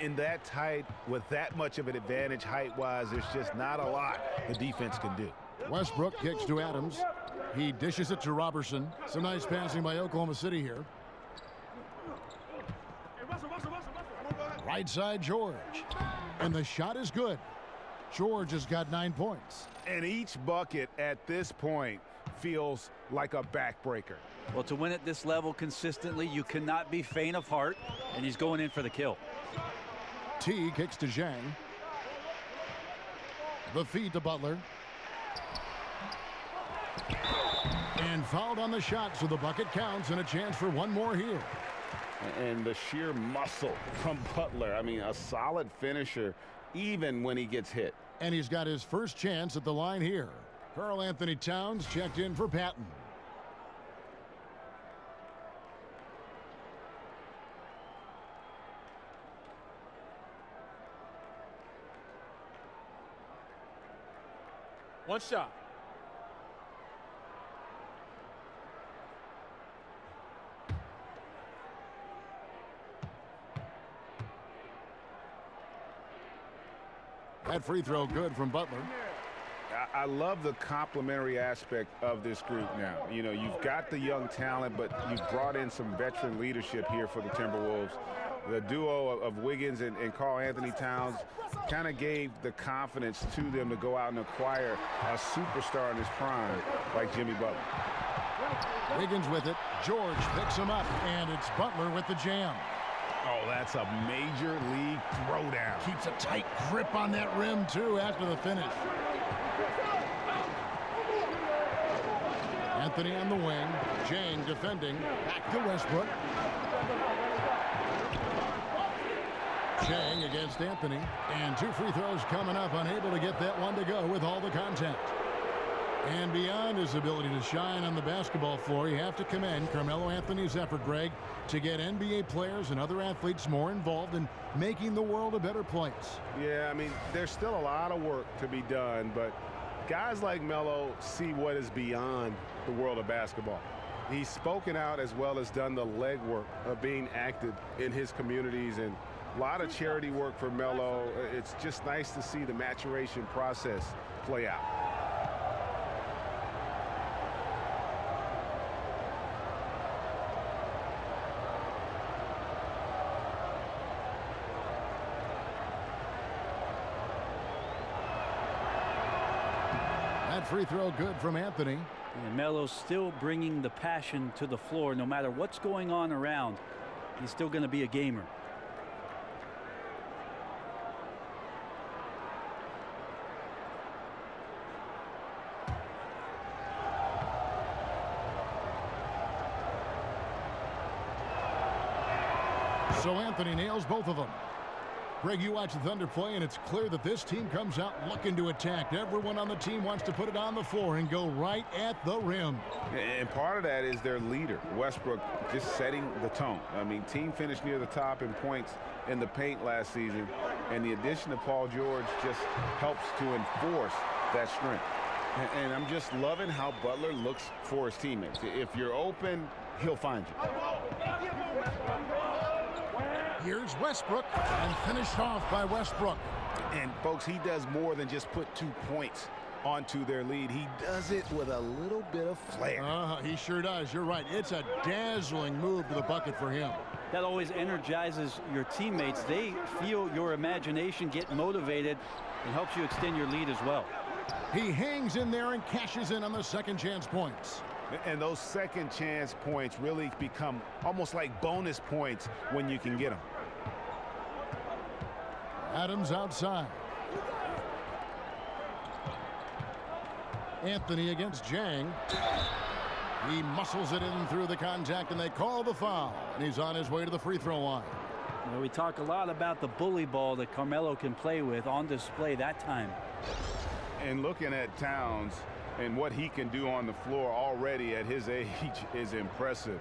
In that tight, with that much of an advantage height-wise, there's just not a lot the defense can do. Westbrook kicks to Adams. He dishes it to Robertson. Some nice passing by Oklahoma City here. Right side, George. And the shot is good. George has got 9 points. And each bucket at this point feels like a backbreaker. Well, to win at this level consistently, you cannot be faint of heart, and he's going in for the kill. T kicks to Zhang. The feed to Butler. And fouled on the shot, so the bucket counts and a chance for one more here. And the sheer muscle from Butler. I mean, a solid finisher even when he gets hit. And he's got his first chance at the line here. Karl Anthony Towns checked in for Patton. One shot. That free throw good from Butler. I love the complementary aspect of this group now. You know, you've got the young talent, but you've brought in some veteran leadership here for the Timberwolves. The duo of Wiggins and Karl Anthony Towns kind of gave the confidence to them to go out and acquire a superstar in his prime like Jimmy Butler. Wiggins with it. George picks him up, and it's Butler with the jam. Oh, that's a major league throwdown. Keeps a tight grip on that rim, too, after the finish. Anthony on the wing. Jang defending. Back to Westbrook. Jang against Anthony. And 2 free throws coming up. Unable to get that one to go with all the contact. And beyond his ability to shine on the basketball floor, you have to commend Carmelo Anthony's effort, Greg, to get NBA players and other athletes more involved in making the world a better place. Yeah, I mean, there's still a lot of work to be done, but guys like Melo see what is beyond the world of basketball. He's spoken out as well as done the legwork of being active in his communities, and a lot of charity work for Melo. It's just nice to see the maturation process play out. That free throw good from Anthony. And Melo's still bringing the passion to the floor. No matter what's going on around, he's still going to be a gamer. So Anthony nails both of them. Greg, you watch the Thunder play, and it's clear that this team comes out looking to attack. Everyone on the team wants to put it on the floor and go right at the rim. And part of that is their leader, Westbrook, just setting the tone. I mean, team finished near the top in points in the paint last season, and the addition of Paul George just helps to enforce that strength. And I'm just loving how Butler looks for his teammates. If you're open, he'll find you. Here's Westbrook, and finished off by Westbrook. And, folks, he does more than just put 2 points onto their lead. He does it with a little bit of flair. He sure does. You're right. It's a dazzling move to the bucket for him. That always energizes your teammates. They feel your imagination, get motivated, and helps you extend your lead as well. He hangs in there and cashes in on the second chance points. And those second chance points really become almost like bonus points when you can get them. Adams outside. Anthony against Jang. He muscles it in through the contact, and they call the foul. And he's on his way to the free throw line. Well, we talk a lot about the bully ball that Carmelo can play with, on display that time. And looking at Towns and what he can do on the floor already at his age is impressive.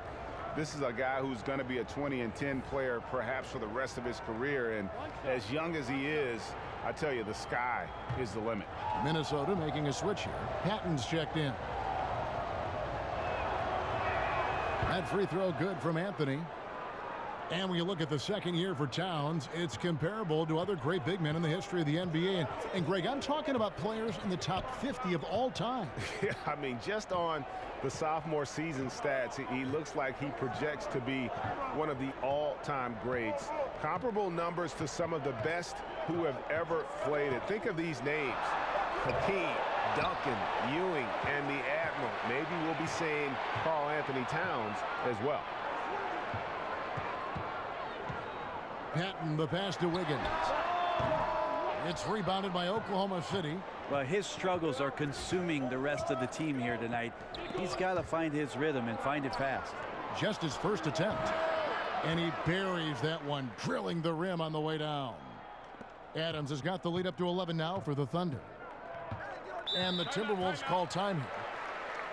This is a guy who's going to be a 20-10 player perhaps for the rest of his career. And as young as he is, I tell you, the sky is the limit. Minnesota making a switch here. Patton's checked in. That free throw good from Anthony. And when you look at the second year for Towns, it's comparable to other great big men in the history of the NBA. And Greg, I'm talking about players in the top 50 of all time. Yeah, I mean, just on the sophomore season stats, he looks like he projects to be one of the all-time greats. Comparable numbers to some of the best who have ever played it. Think of these names: Hakeem, Duncan, Ewing, and the Admiral. Maybe we'll be saying Karl Anthony Towns as well. Patton, the pass to Wiggins. It's rebounded by Oklahoma City. Well, his struggles are consuming the rest of the team here tonight. He's got to find his rhythm and find it fast. Just his first attempt. And he buries that one, drilling the rim on the way down. Adams has got the lead up to 11 now for the Thunder. And the Timberwolves call time here.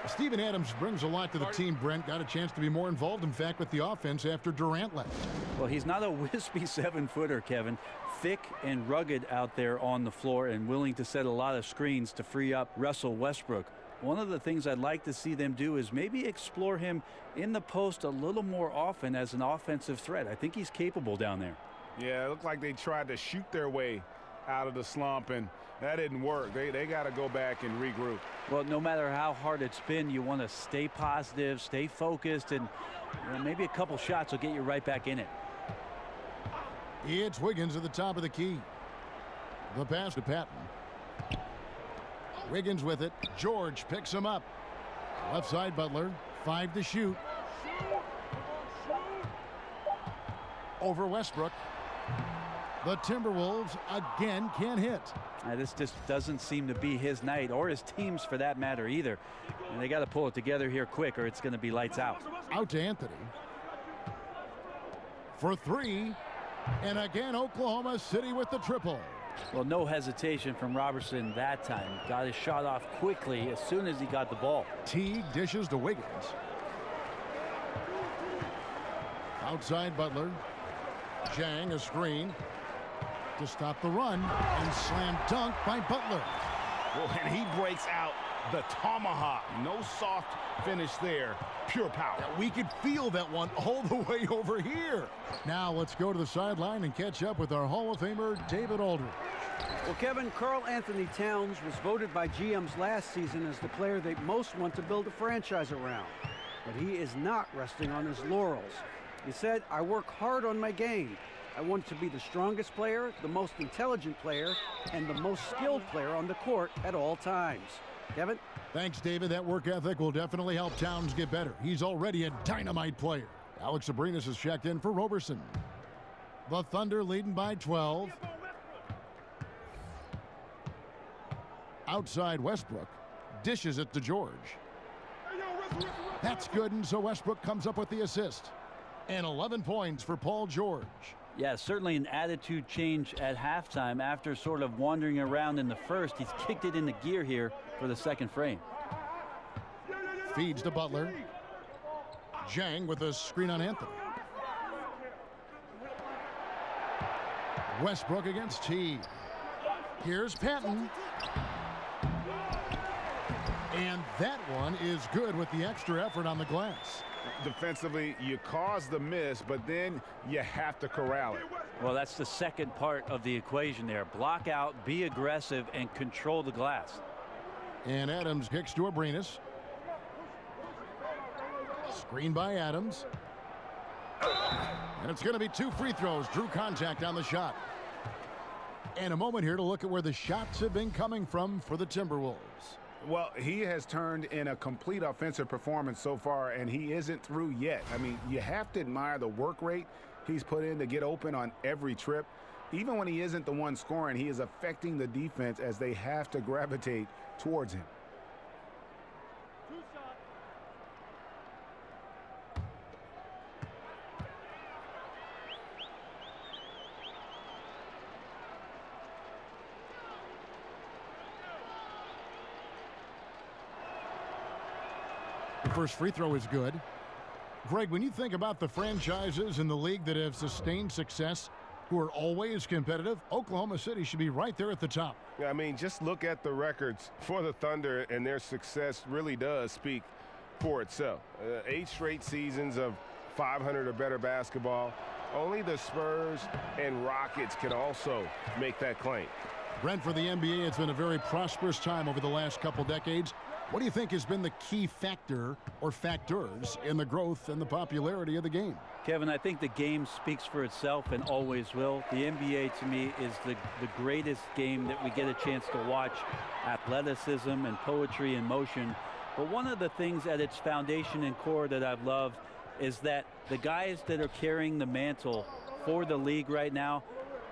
Steven Adams brings a lot to the team, Brent. Got a chance to be more involved, in fact, with the offense after Durant left. Well, he's not a wispy 7-footer, Kevin. Thick and rugged out there on the floor and willing to set a lot of screens to free up Russell Westbrook. One of the things I'd like to see them do is maybe explore him in the post a little more often as an offensive threat. I think he's capable down there. Yeah, it looked like they tried to shoot their way out of the slump, and that didn't work. They got to go back and regroup. Well, no matter how hard it's been, you want to stay positive, stay focused, and maybe a couple shots will get you right back in it. It's Wiggins at the top of the key. The pass to Patton. Wiggins with it. George picks him up. Left side, Butler. 5 to shoot. Over Westbrook. The Timberwolves again can't hit. This just doesn't seem to be his night, or his team's for that matter either. And they got to pull it together here quick, or it's going to be lights out. Out to Anthony. For 3. And again, Oklahoma City with the triple. Well, no hesitation from Robertson that time. Got his shot off quickly as soon as he got the ball. Teague dishes to Wiggins. Outside Butler. Jang a screen to stop the run, and slam dunk by Butler. Well, and he breaks out the tomahawk. No soft finish there. Pure power. Yeah, we could feel that one all the way over here. Now let's go to the sideline and catch up with our Hall of Famer, David Aldridge. Well, Kevin, Karl Anthony Towns was voted by GMs last season as the player they most want to build a franchise around. But he is not resting on his laurels. He said, "I work hard on my game. I want to be the strongest player, the most intelligent player, and the most skilled player on the court at all times." Kevin? Thanks, David. That work ethic will definitely help Towns get better. He's already a dynamite player. Alex Abrinas has checked in for Roberson. The Thunder leading by 12. Outside Westbrook. Dishes it to George. That's good, and so Westbrook comes up with the assist. And 11 points for Paul George. Yeah, certainly an attitude change at halftime after sort of wandering around in the first. He's kicked it into gear here for the second frame. Feeds to Butler. Jang with a screen on Anthony. Westbrook against Teague. Here's Patton. And that one is good with the extra effort on the glass. Defensively, you cause the miss, but then you have to corral it. Well, that's the second part of the equation there. Block out, be aggressive, and control the glass. And Adams kicks to Abrinas. Screen by Adams. And it's going to be 2 free throws. Drew contact on the shot. And a moment here to look at where the shots have been coming from for the Timberwolves. Well, he has turned in a complete offensive performance so far, and he isn't through yet. I mean, you have to admire the work rate he's put in to get open on every trip. Even when he isn't the one scoring, he is affecting the defense as they have to gravitate towards him. The first free throw is good. Greg, when you think about the franchises in the league that have sustained success, who are always competitive, Oklahoma City should be right there at the top. I mean, just look at the records for the Thunder, and their success really does speak for itself. 8 straight seasons of 500 or better basketball. Only the Spurs and Rockets can also make that claim. Brent, for the NBA, it's been a very prosperous time over the last couple decades. What do you think has been the key factor or factors in the growth and the popularity of the game? Kevin, I think the game speaks for itself and always will. The NBA, to me, is the greatest game that we get a chance to watch. Athleticism and poetry in motion. But one of the things at its foundation and core that I've loved is that the guys that are carrying the mantle for the league right now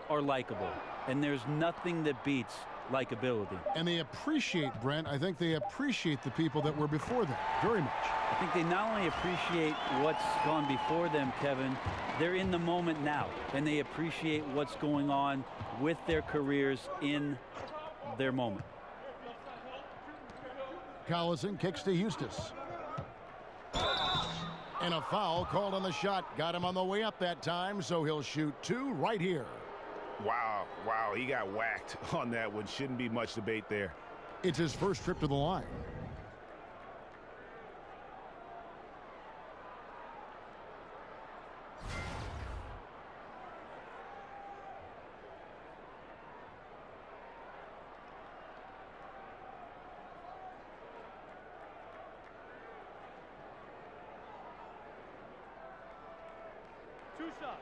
are likable. And there's nothing that beats likability. And they appreciate, Brent, I think they appreciate the people that were before them very much. I think they not only appreciate what's gone before them, Kevin, they're in the moment now. And they appreciate what's going on with their careers in their moment. Collison kicks to Eustace. And a foul called on the shot. Got him on the way up that time, so he'll shoot 2 right here. Wow, he got whacked on that one. Shouldn't be much debate there. It's his first trip to the line. Two shots.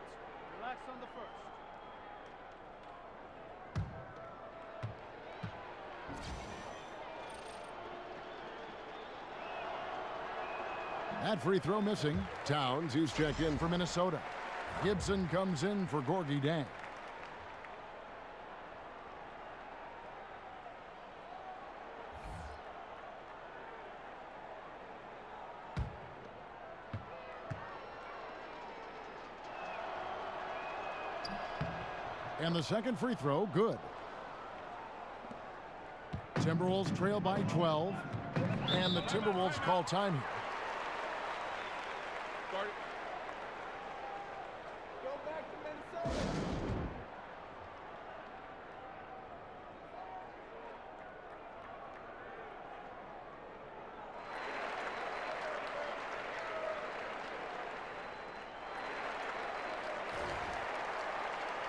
Relax on the first. That free throw missing. Towns, he's checked in for Minnesota. Gibson comes in for Gorgie Dang. And the second free throw, good. Timberwolves trail by 12. And the Timberwolves call time here. Go back to Minnesota.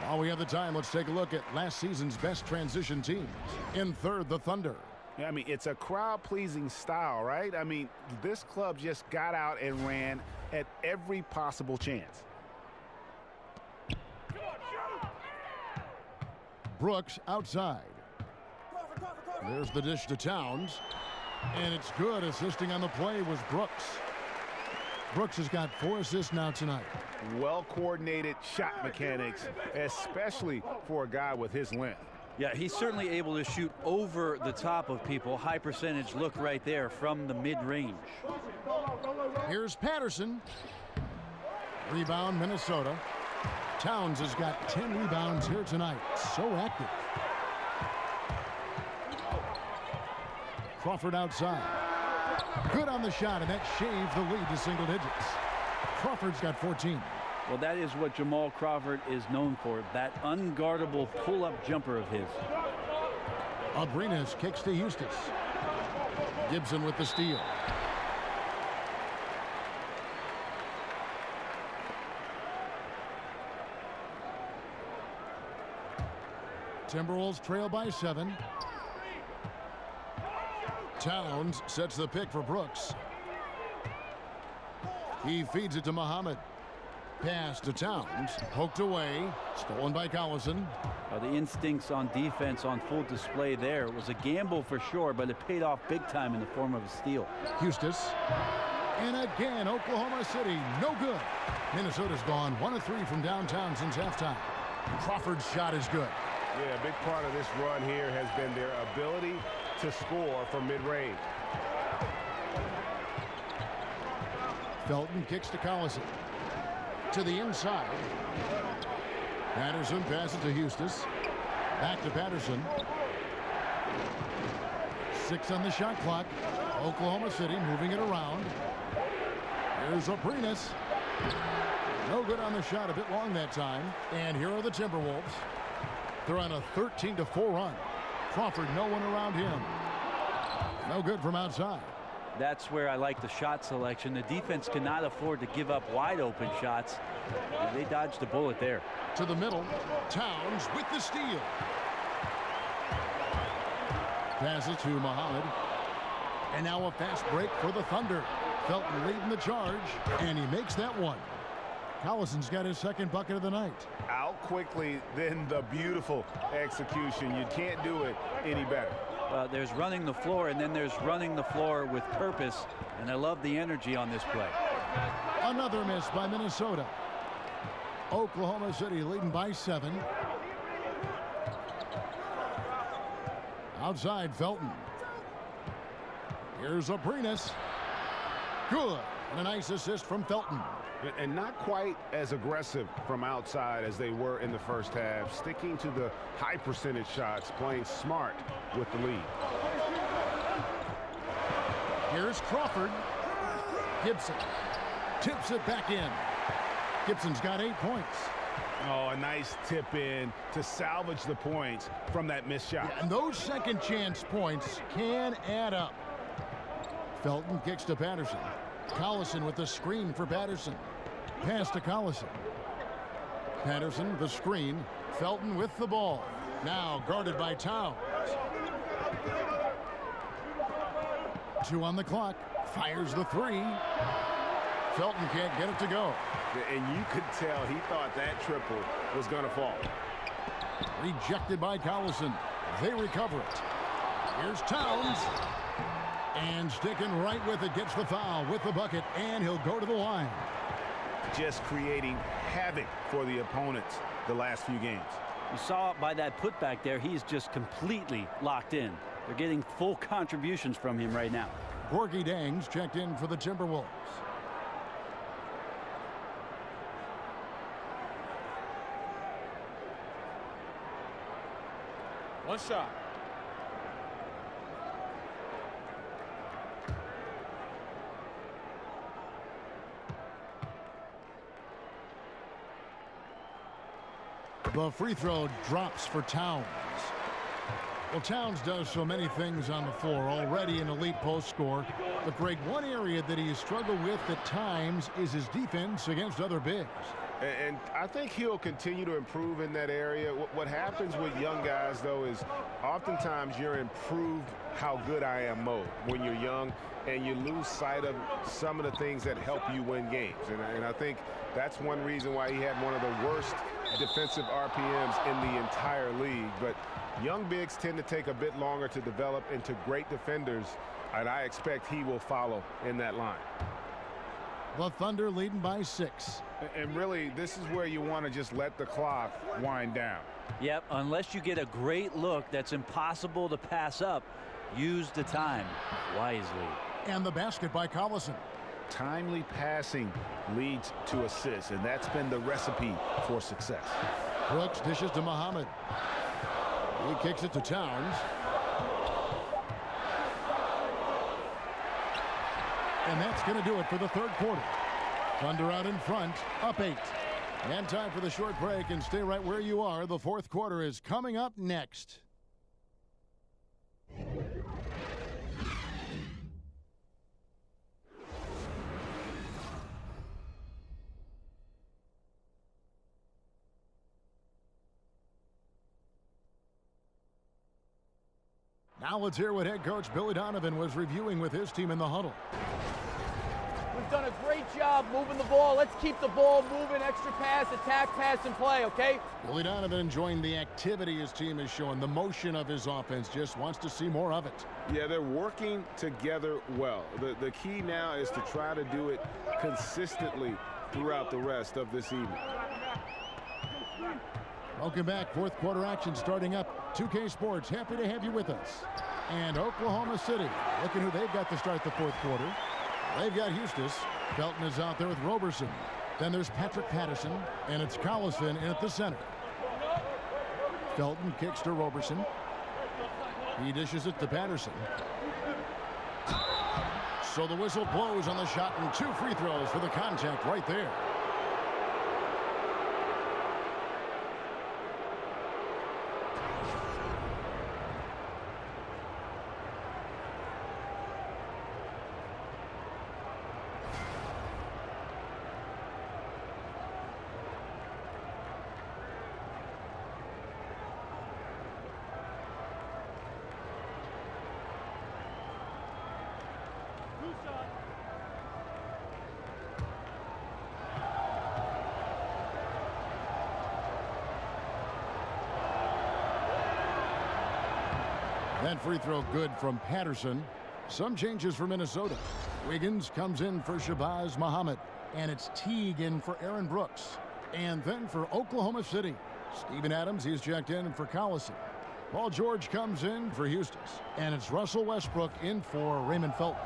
While we have the time, let's take a look at last season's best transition teams. In third, the Thunder. I mean, it's a crowd-pleasing style, right? I mean, this club just got out and ran at every possible chance. Brooks outside. There's the dish to Towns. And it's good. Assisting on the play was Brooks. Brooks has got 4 assists now tonight. Well-coordinated shot mechanics, especially for a guy with his length. Yeah, he's certainly able to shoot over the top of people. High percentage look right there from the mid-range. Here's Patterson. Rebound, Minnesota. Towns has got 10 rebounds here tonight. So active. Crawford outside. Good on the shot, and that shaved the lead to single digits. Crawford's got 14. Well, that is what Jamal Crawford is known for, that unguardable pull-up jumper of his. Abrinas kicks to Eustace. Gibson with the steal. Timberwolves trail by 7. Towns sets the pick for Brooks. He feeds it to Muhammad. Pass to Towns. Poked away. Stolen by Collison. The instincts on defense on full display there. It was a gamble for sure, but it paid off big time in the form of a steal. Eustace. And again, Oklahoma City, no good. Minnesota's gone 1 of 3 from downtown since halftime. Crawford's shot is good. Yeah, a big part of this run here has been their ability to score from mid-range. Felton kicks to Collison. To the inside. Patterson passes to Eustace. Back to Patterson. 6 on the shot clock. Oklahoma City moving it around. Here's Aprinas. No good on the shot, a bit long that time. And here are the Timberwolves. They're on a 13-4 run. Crawford, no one around him. No good from outside. That's where I like the shot selection. The defense cannot afford to give up wide open shots. They dodged a bullet there. To the middle. Towns with the steal. Pass it to Muhammad. And now a fast break for the Thunder. Felton leading the charge, and he makes that one. Collison's got his second bucket of the night. Out quickly, then the beautiful execution. You can't do it any better. There's running the floor, and then there's running the floor with purpose, and I love the energy on this play. Another miss by Minnesota. Oklahoma City leading by 7. Outside, Felton. Here's Aprinas. Good. And a nice assist from Felton. And not quite as aggressive from outside as they were in the first half. Sticking to the high percentage shots, playing smart with the lead. Here's Crawford. Gibson tips it back in. Gibson's got 8 points. Oh, a nice tip in to salvage the points from that missed shot. Yeah, and those second chance points can add up. Felton kicks to Patterson. Collison with the screen for Patterson. Pass to Collison. Patterson, the screen. Felton with the ball. Now guarded by Towns. 2 on the clock. Fires the 3. Felton can't get it to go. And you could tell he thought that triple was going to fall. Rejected by Collison. They recover it. Here's Towns. And sticking right with it, gets the foul with the bucket, and he'll go to the line. Just creating havoc for the opponents the last few games. You saw by that putback there, he's just completely locked in. They're getting full contributions from him right now. Gorgie Dangs checked in for the Timberwolves. One shot. The free throw drops for Towns. Well, Towns does so many things on the floor, already an elite post scorer. But Greg, one area that he's struggled with at times is his defense against other bigs. And I think he'll continue to improve in that area. What happens with young guys, though, is oftentimes you're in prove how good I am mode when you're young, and you lose sight of some of the things that help you win games. And I think that's one reason why he had one of the worst defensive RPMs in the entire league. But young bigs tend to take a bit longer to develop into great defenders, and I expect he will follow in that line. The Thunder leading by 6. And really, this is where you want to just let the clock wind down. Yep, unless you get a great look that's impossible to pass up, use the time wisely. And the basket by Collison. Timely passing leads to assists, and that's been the recipe for success. Brooks dishes to Muhammad. He kicks it to Towns. And that's going to do it for the third quarter. Thunder out in front, up 8. And time for the short break, and stay right where you are. The fourth quarter is coming up next. Now let's hear what head coach Billy Donovan was reviewing with his team in the huddle. We've done a great job moving the ball. Let's keep the ball moving, extra pass, attack, pass, and play, okay? Billy Donovan enjoying the activity his team is showing, the motion of his offense, just wants to see more of it. Yeah, they're working together well. The key now is to try to do it consistently throughout the rest of this evening. Welcome back. Fourth quarter action starting up. 2K Sports, happy to have you with us. And Oklahoma City, looking who they've got to start the fourth quarter. They've got Houston. Felton is out there with Roberson. Then there's Patrick Patterson, and it's Collison in at the center. Felton kicks to Roberson. He dishes it to Patterson. So the whistle blows on the shot and 2 free throws for the contact right there. That free throw good from Patterson. Some changes for Minnesota. Wiggins comes in for Shabazz Muhammad. And it's Teague in for Aaron Brooks. And then for Oklahoma City, Steven Adams, he's checked in for Collison. Paul George comes in for Houston. And it's Russell Westbrook in for Raymond Felton.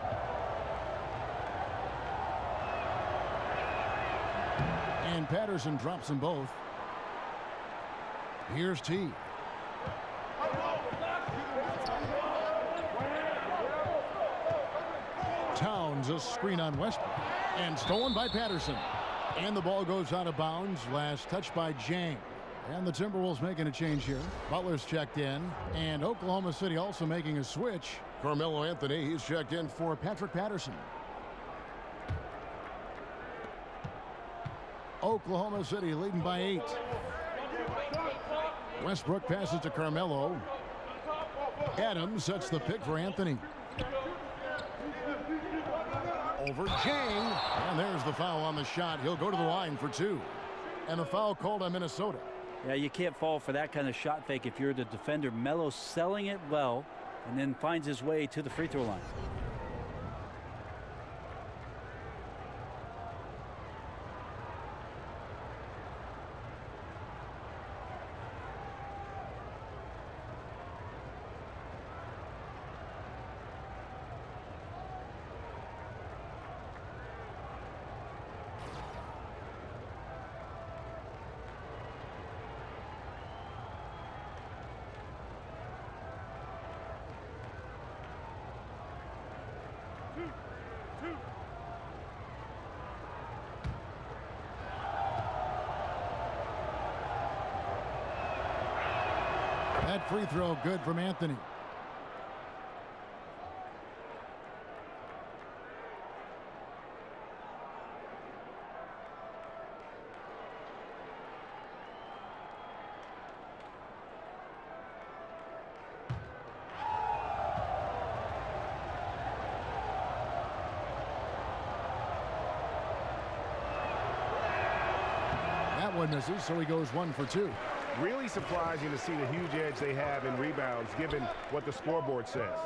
And Patterson drops them both. Here's Teague. Towns a screen on Westbrook. And stolen by Patterson. And the ball goes out of bounds. Last touch by Jang. And the Timberwolves making a change here. Butler's checked in. And Oklahoma City also making a switch. Carmelo Anthony, he's checked in for Patrick Patterson. Oklahoma City leading by 8. Westbrook passes to Carmelo. Adams sets the pick for Anthony. Over Jang. And there's the foul on the shot. He'll go to the line for 2. And the foul called on Minnesota. Yeah, you can't fall for that kind of shot fake if you're the defender. Melo selling it well and then finds his way to the free throw line. That free throw good from Anthony. That one misses, so he goes 1 for 2. Really surprising to see the huge edge they have in rebounds, given what the scoreboard says.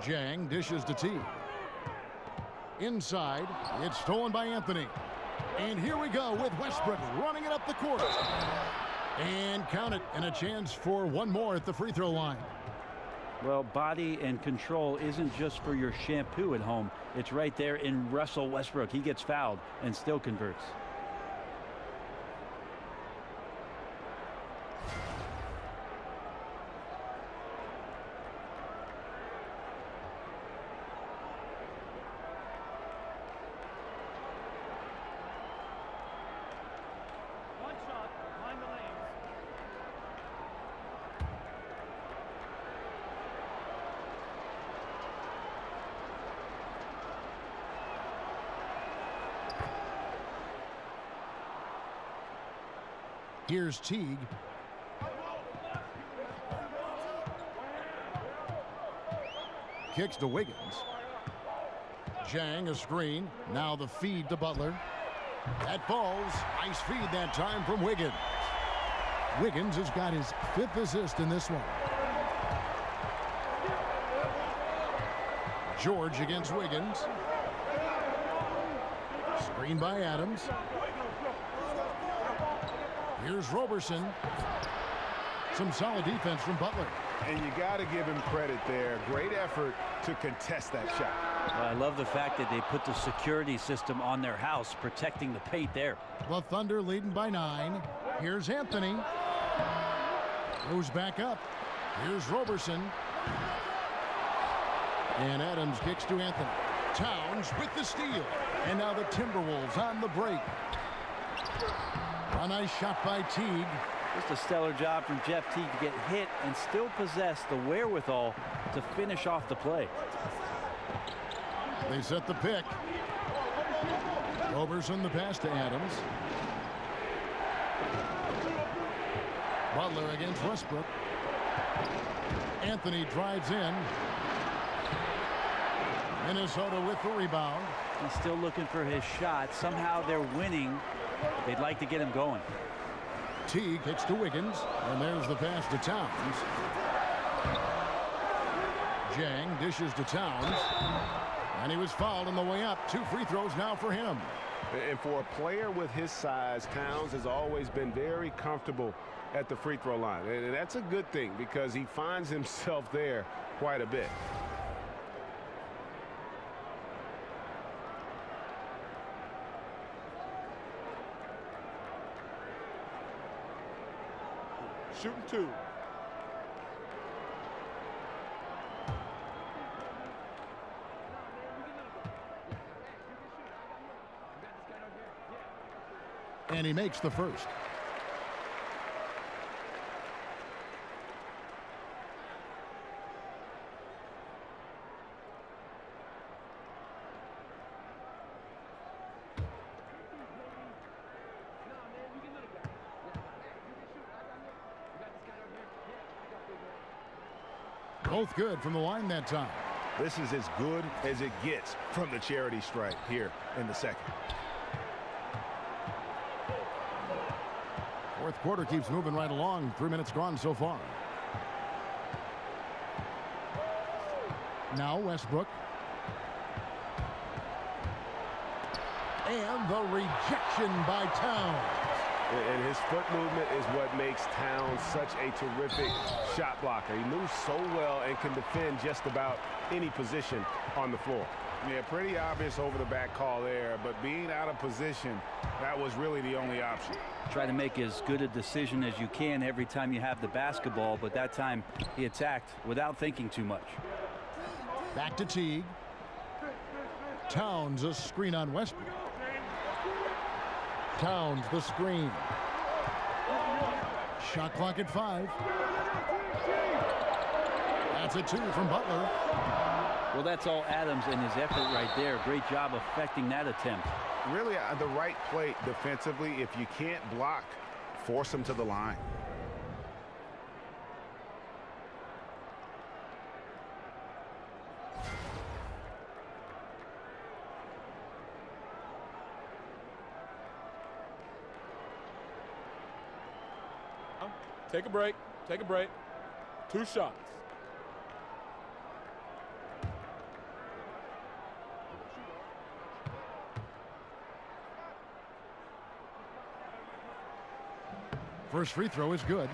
Jang dishes to T. Inside, it's stolen by Anthony. And here we go with Westbrook running it up the court. And count it, and a chance for one more at the free throw line. Well, body and control isn't just for your shampoo at home. It's right there in Russell Westbrook. He gets fouled and still converts. Here's Teague. Kicks to Wiggins. Jang a screen. Now the feed to Butler. That falls. Nice feed that time from Wiggins. Wiggins has got his 5th assist in this one. George against Wiggins. Screen by Adams. Here's Roberson. Some solid defense from Butler. And you got to give him credit there. Great effort to contest that shot. Well, I love the fact that they put the security system on their house, protecting the paint there. The Thunder leading by 9. Here's Anthony. Goes back up. Here's Roberson. And Adams kicks to Anthony. Towns with the steal. And now the Timberwolves on the break. A nice shot by Teague. Just a stellar job from Jeff Teague to get hit and still possess the wherewithal to finish off the play. They set the pick. Roberson the pass to Adams. Butler against Westbrook. Anthony drives in. Minnesota with the rebound. He's still looking for his shot. Somehow they're winning. They'd like to get him going. Teague hits to Wiggins, and there's the pass to Towns. Jang dishes to Towns, and he was fouled on the way up. 2 free throws now for him. And for a player with his size, Towns has always been very comfortable at the free throw line. And that's a good thing because he finds himself there quite a bit. Shooting 2. And he makes the first. Both good from the line that time. This is as good as it gets from the charity stripe here in the second. Fourth quarter keeps moving right along. 3 minutes gone so far. Now Westbrook. And the rejection by Towns. And his foot movement is what makes Towns such a terrific shot blocker. He moves so well and can defend just about any position on the floor. Yeah, pretty obvious over the back call there, but being out of position, that was really the only option. Try to make as good a decision as you can every time you have the basketball, but that time he attacked without thinking too much. Back to Teague. Towns a screen on Westbrook. Towns the screen. Shot clock at 5. That's a 2 from Butler. Well, that's all Adams and his effort right there. Great job affecting that attempt. Really, the right play defensively. If you can't block, force him to the line. Take a break. Take a break. 2 shots. First free throw is good.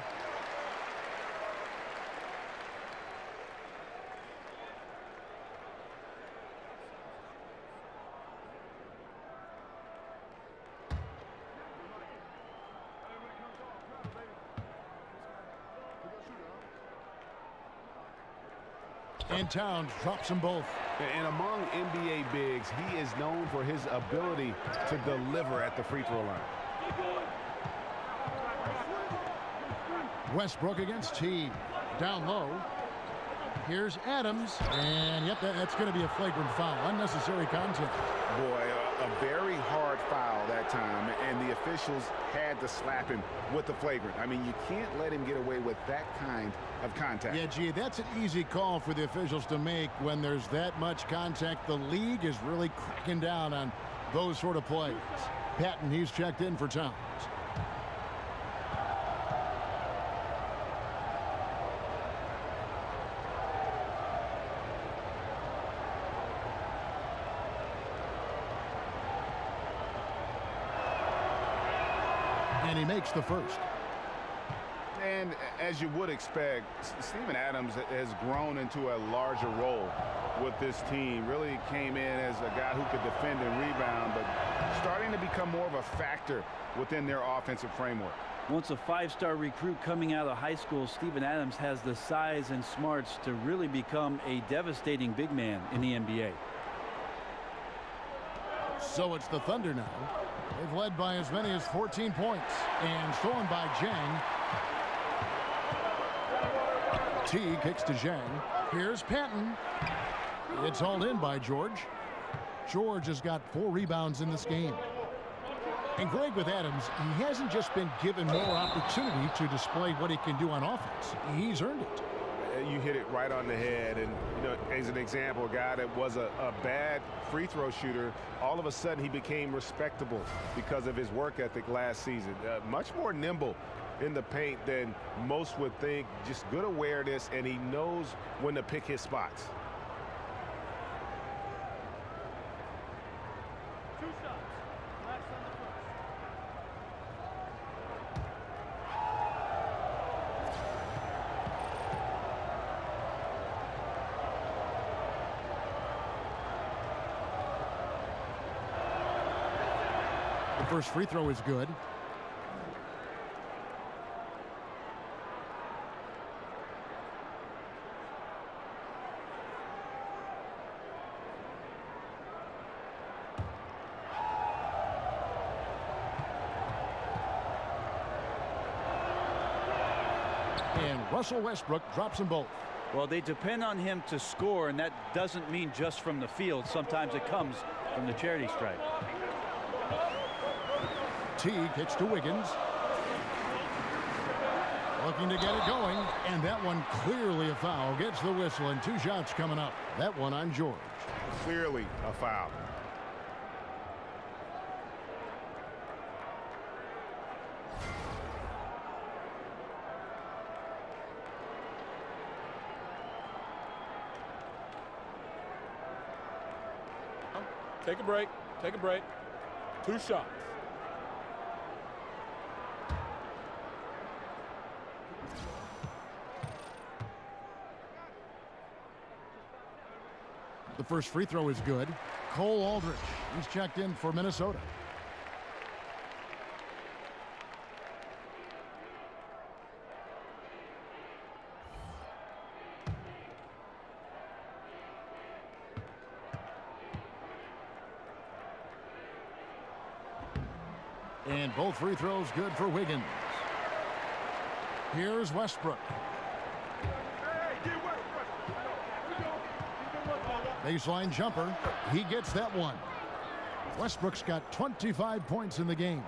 And Towns drops them both. And among NBA bigs, he is known for his ability to deliver at the free throw line. Westbrook against Teague. Down low. Here's Adams. And, yep, that's going to be a flagrant foul. Unnecessary contact. Boy, a very hard foul that time, and the officials had to slap him with the flagrant. I mean, you can't let him get away with that kind of contact. Yeah, gee, that's an easy call for the officials to make when there's that much contact. The league is really cracking down on those sort of plays. Patton, he's checked in for Towns. And he makes the first. And as you would expect, Steven Adams has grown into a larger role with this team. Really came in as a guy who could defend and rebound, but starting to become more of a factor within their offensive framework. Once a 5-star recruit coming out of high school, Steven Adams has the size and smarts to really become a devastating big man in the NBA. So it's the Thunder now. They've led by as many as 14 points. And stolen by Zhang. T kicks to Zhang. Here's Patton. It's hauled in by George. George has got 4 rebounds in this game. And Greg, with Adams, he hasn't just been given more opportunity to display what he can do on offense. He's earned it. You hit it right on the head. And, you know, as an example, a guy that was a bad free throw shooter, all of a sudden he became respectable because of his work ethic last season. Much more nimble in the paint than most would think. Just good awareness, and he knows when to pick his spots. The first free throw is good. And Russell Westbrook drops them both. Well, they depend on him to score, and that doesn't mean just from the field. Sometimes it comes from the charity stripe. T kicks to Wiggins. Looking to get it going, and that one clearly a foul. Gets the whistle, and 2 shots coming up. That one on George. Clearly a foul. Take a break. Take a break. 2 shots. The first free throw is good. Cole Aldrich, he's checked in for Minnesota. And both free throws good for Wiggins. Here's Westbrook. Baseline jumper. He gets that one. Westbrook's got 25 points in the game.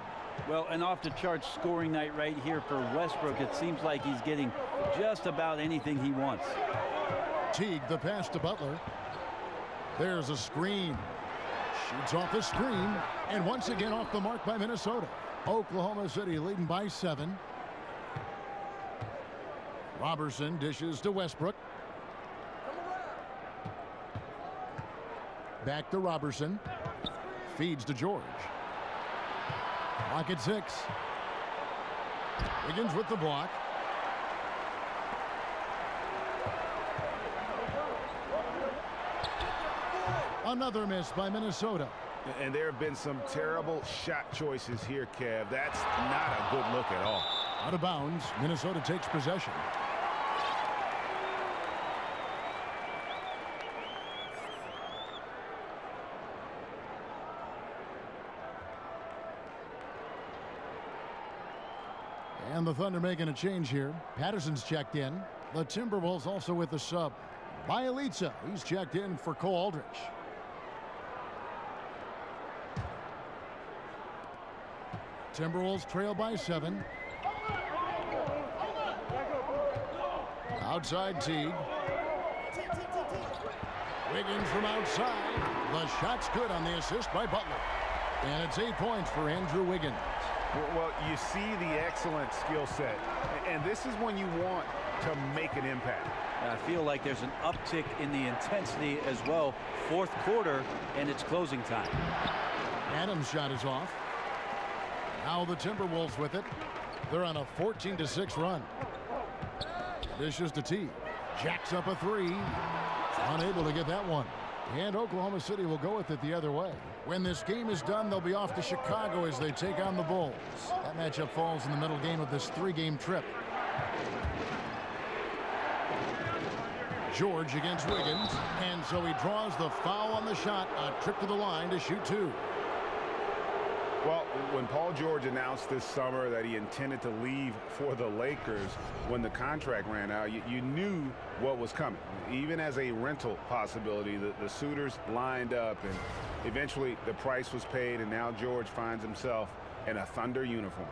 Well, an off-the-charts scoring night right here for Westbrook. It seems like he's getting just about anything he wants. Teague, the pass to Butler. There's a screen. Shoots off the screen. And once again off the mark by Minnesota. Oklahoma City leading by 7. Robertson dishes to Westbrook. Back to Robertson. Feeds to George. Clock at 6. Wiggins with the block. Another miss by Minnesota. And there have been some terrible shot choices here, Kev. That's not a good look at all. Out of bounds. Minnesota takes possession. And the Thunder making a change here. Patterson's checked in. The Timberwolves also with the sub. Bielitsa, he's checked in for Cole Aldrich. Timberwolves trail by 7. Outside Teague. Wiggins from outside. The shot's good on the assist by Butler. And it's 8 points for Andrew Wiggins. Well, you see the excellent skill set. And this is when you want to make an impact. I feel like there's an uptick in the intensity as well. 4th quarter, and it's closing time. Adams' shot is off. Now the Timberwolves with it. They're on a 14-6 run. Dishes to T. Jacks up a 3. Unable to get that one. And Oklahoma City will go with it the other way. When this game is done, they'll be off to Chicago as they take on the Bulls. That matchup falls in the middle game of this 3-game trip. George against Wiggins. And so he draws the foul on the shot. A trip to the line to shoot 2. Well, when Paul George announced this summer that he intended to leave for the Lakers when the contract ran out, you knew what was coming. Even as a rental possibility, the suitors lined up, and eventually the price was paid, and now George finds himself in a Thunder uniform.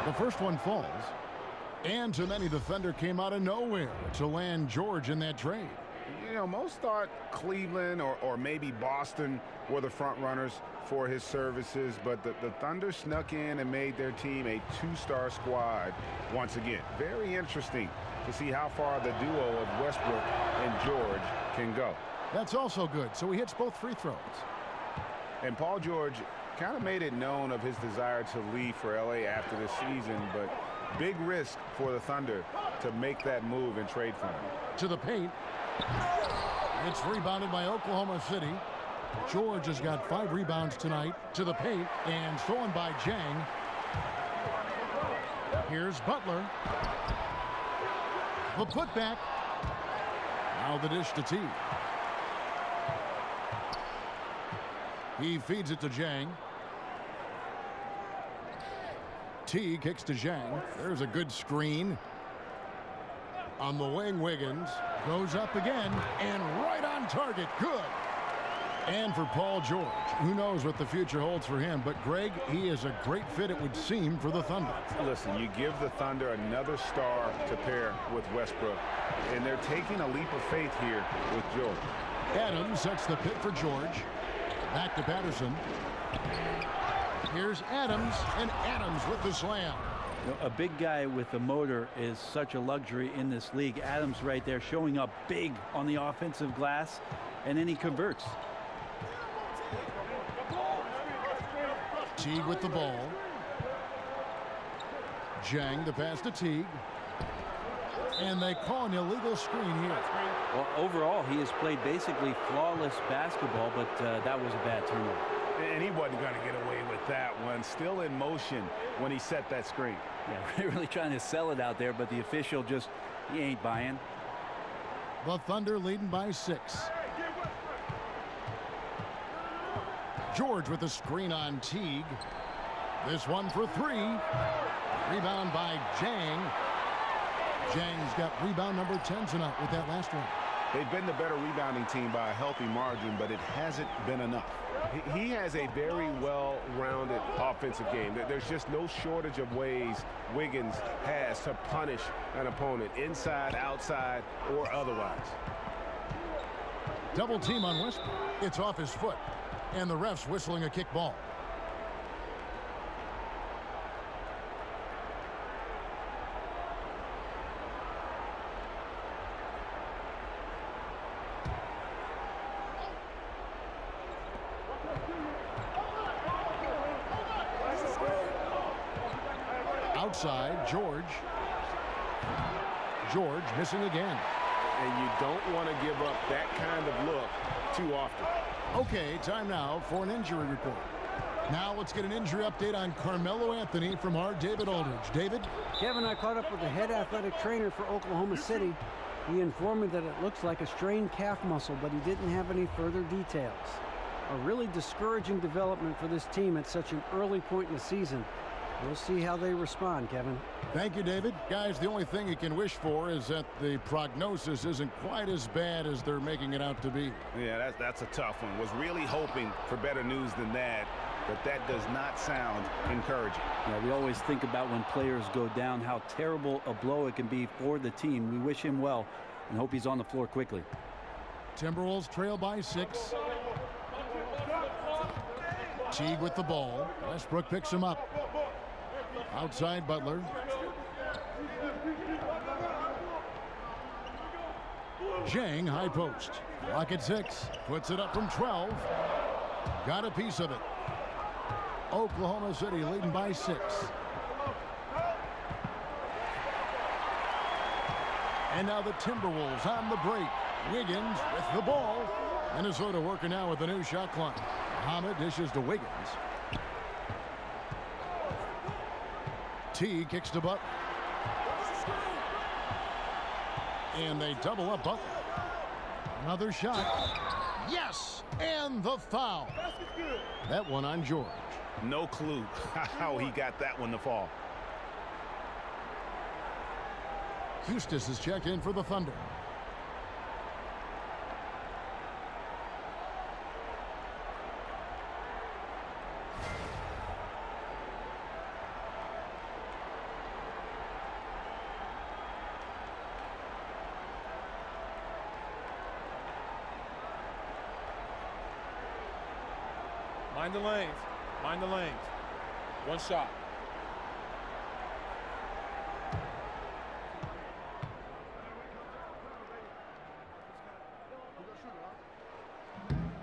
The first one falls. And to many, the Thunder came out of nowhere to land George in that trade. You know, most thought Cleveland or maybe Boston were the front runners for his services, but the Thunder snuck in and made their team a two-star squad once again. Very interesting to see how far the duo of Westbrook and George can go. That's also good, so he hits both free throws. And Paul George kind of made it known of his desire to leave for LA after this season, but big risk for the Thunder to make that move and trade for him. To the paint. It's rebounded by Oklahoma City. George has got 5 rebounds tonight. To the paint and stolen by Jang. Here's Butler. The putback. Now the dish to T. He feeds it to Jang. T kicks to Zhang. There's a good screen. On the wing, Wiggins goes up again and right on target. Good. And for Paul George, who knows what the future holds for him, but Greg, he is a great fit, it would seem, for the Thunder. Listen, you give the Thunder another star to pair with Westbrook, and they're taking a leap of faith here with George. Adams sets the pick for George. Back to Patterson. Here's Adams, and Adams with the slam. You know, a big guy with a motor is such a luxury in this league. Adams right there showing up big on the offensive glass, and then he converts. Teague with the ball. Zhang the pass to Teague. And they call an illegal screen here. Well, overall, he has played basically flawless basketball, but that was a bad turnover. And he wasn't going to get away with that one. Still in motion when he set that screen. Yeah, really trying to sell it out there, but the official just, he ain't buying. The Thunder leading by 6. George with the screen on Teague. This one for 3. Rebound by Zhang. Zhang's got rebound number 10 tonight with that last one. They've been the better rebounding team by a healthy margin, but it hasn't been enough. He has a very well-rounded offensive game. There's just no shortage of ways Wiggins has to punish an opponent, inside, outside, or otherwise. Double team on Westbrook. It's off his foot, and the ref's whistling a kick ball. Outside, George. George missing again. And you don't want to give up that kind of look too often. Okay, time now for an injury report. Now let's get an injury update on Carmelo Anthony from our David Aldridge. David? Kevin, I caught up with the head athletic trainer for Oklahoma City. He informed me that it looks like a strained calf muscle, but he didn't have any further details. A really discouraging development for this team at such an early point in the season. We'll see how they respond, Kevin. Thank you, David. Guys, the only thing you can wish for is that the prognosis isn't quite as bad as they're making it out to be. Yeah, that's a tough one. Was really hoping for better news than that, but that does not sound encouraging. Yeah, we always think about when players go down, how terrible a blow it can be for the team. We wish him well and hope he's on the floor quickly. Timberwolves trail by 6. Teague with the ball. Westbrook picks him up. Outside Butler. Zhang high post. Lock at 6. Puts it up from 12. Got a piece of it. Oklahoma City leading by 6. And now the Timberwolves on the break. Wiggins with the ball. Minnesota working now with the new shot clock. Muhammad dishes to Wiggins. T kicks to Butler. And they double up Butler. Another shot. Yes! And the foul. That one on George. No clue how he got that one to fall. Eustace is checked in for the Thunder. Mind the lanes. Mind the lanes. One shot.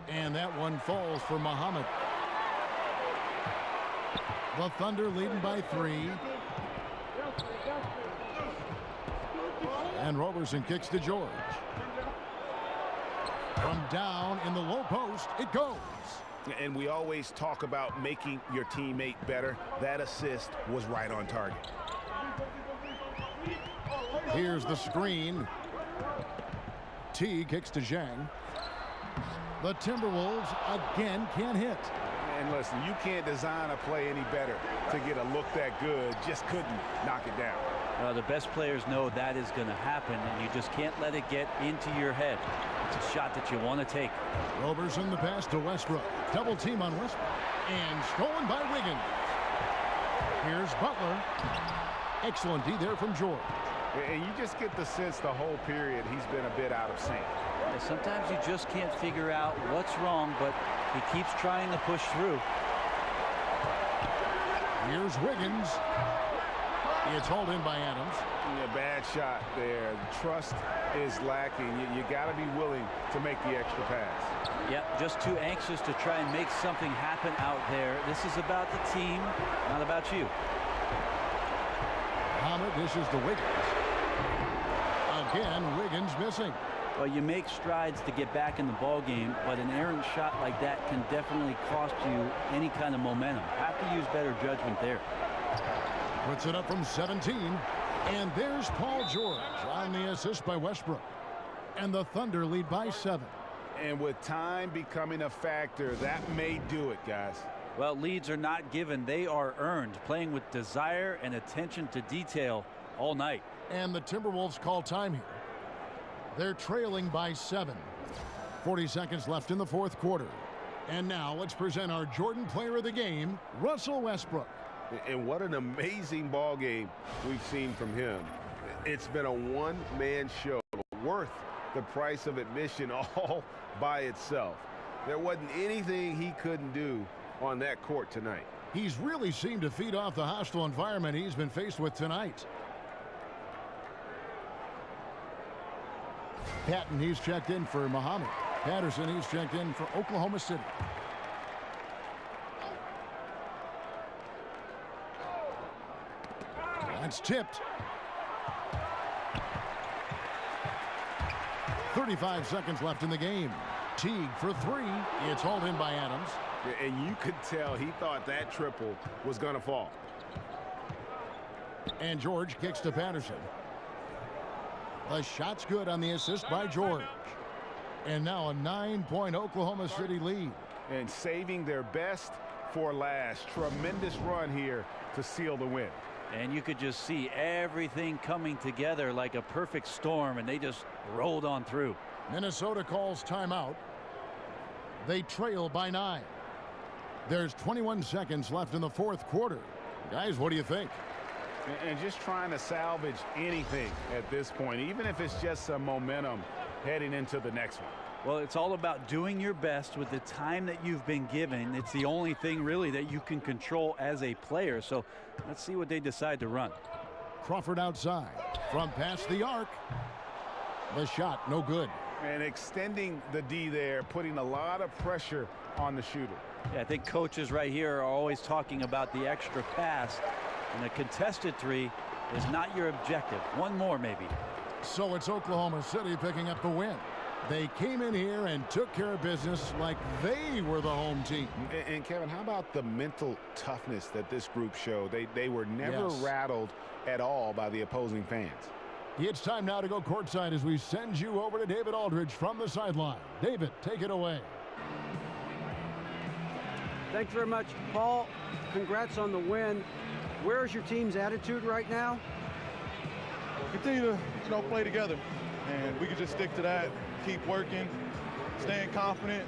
And that one falls for Muhammad. The Thunder leading by 3. And Roberson kicks to George. From down in the low post, it goes. And we always talk about making your teammate better. That assist was right on target. Here's the screen. T kicks to Zhang. The Timberwolves again can't hit. And listen, you can't design a play any better to get a look that good. Just couldn't knock it down. The best players know that is going to happen, and you just can't let it get into your head. It's a shot that you want to take. Roberson the pass to Westbrook. Double team on Westbrook. And stolen by Wiggins. Here's Butler. Excellent D there from George. And you just get the sense the whole period he's been a bit out of sync. Yeah, sometimes you just can't figure out what's wrong, but he keeps trying to push through. Here's Wiggins. It's hauled in by Adams. A bad shot there. Trust is lacking. You got to be willing to make the extra pass. Yep, just too anxious to try and make something happen out there. This is about the team, not about you. Muhammad dishes to Wiggins. Again, Wiggins missing. Well, you make strides to get back in the ball game, but an errant shot like that can definitely cost you any kind of momentum. Have to use better judgment there. Puts it up from 17. And there's Paul George on the assist by Westbrook. And the Thunder lead by 7. And with time becoming a factor, that may do it, guys. Well, leads are not given. They are earned, playing with desire and attention to detail all night. And the Timberwolves call time here. They're trailing by 7. 40 seconds left in the fourth quarter. And now let's present our Jordan Player of the Game, Russell Westbrook. And what an amazing ball game we've seen from him. It's been a one-man show worth the price of admission all by itself. There wasn't anything he couldn't do on that court tonight. He's really seemed to feed off the hostile environment he's been faced with tonight. Patton, he's checked in for Muhammad. Patterson, he's checked in for Oklahoma City. That's tipped. 35 seconds left in the game. Teague for 3. It's hauled in by Adams. And you could tell he thought that triple was going to fall. And George kicks to Patterson. The shot's good on the assist by George. And now a 9-point Oklahoma City lead. And saving their best for last. Tremendous run here to seal the win. And you could just see everything coming together like a perfect storm, and they just rolled on through. Minnesota calls timeout. They trail by 9. There's 21 seconds left in the fourth quarter. Guys, what do you think? And just trying to salvage anything at this point, even if it's just some momentum heading into the next one. Well, it's all about doing your best with the time that you've been given. It's the only thing really that you can control as a player. So let's see what they decide to run. Crawford outside from past the arc. The shot no good. And extending the D there, putting a lot of pressure on the shooter. Yeah, I think coaches right here are always talking about the extra pass, and a contested 3 is not your objective. One more maybe. So it's Oklahoma City picking up the win. They came in here and took care of business like they were the home team. And Kevin, how about the mental toughness that this group showed? They were never rattled at all by the opposing fans. It's time now to go courtside as we send you over to David Aldridge from the sideline. David, take it away. Thanks very much, Paul. Congrats on the win. Where's your team's attitude right now? Continue to play together, and we can just stick to that, keep working, staying confident,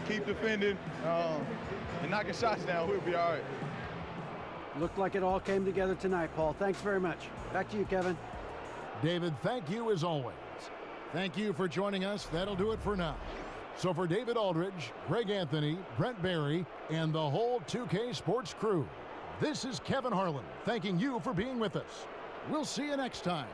keep defending, and knocking shots down. We'll be all right. Looked like it all came together tonight, Paul. Thanks very much. Back to you, Kevin. David, thank you as always. Thank you for joining us. That'll do it for now. So for David Aldridge, Greg Anthony, Brent Barry, and the whole 2K Sports crew, this is Kevin Harlan thanking you for being with us. We'll see you next time.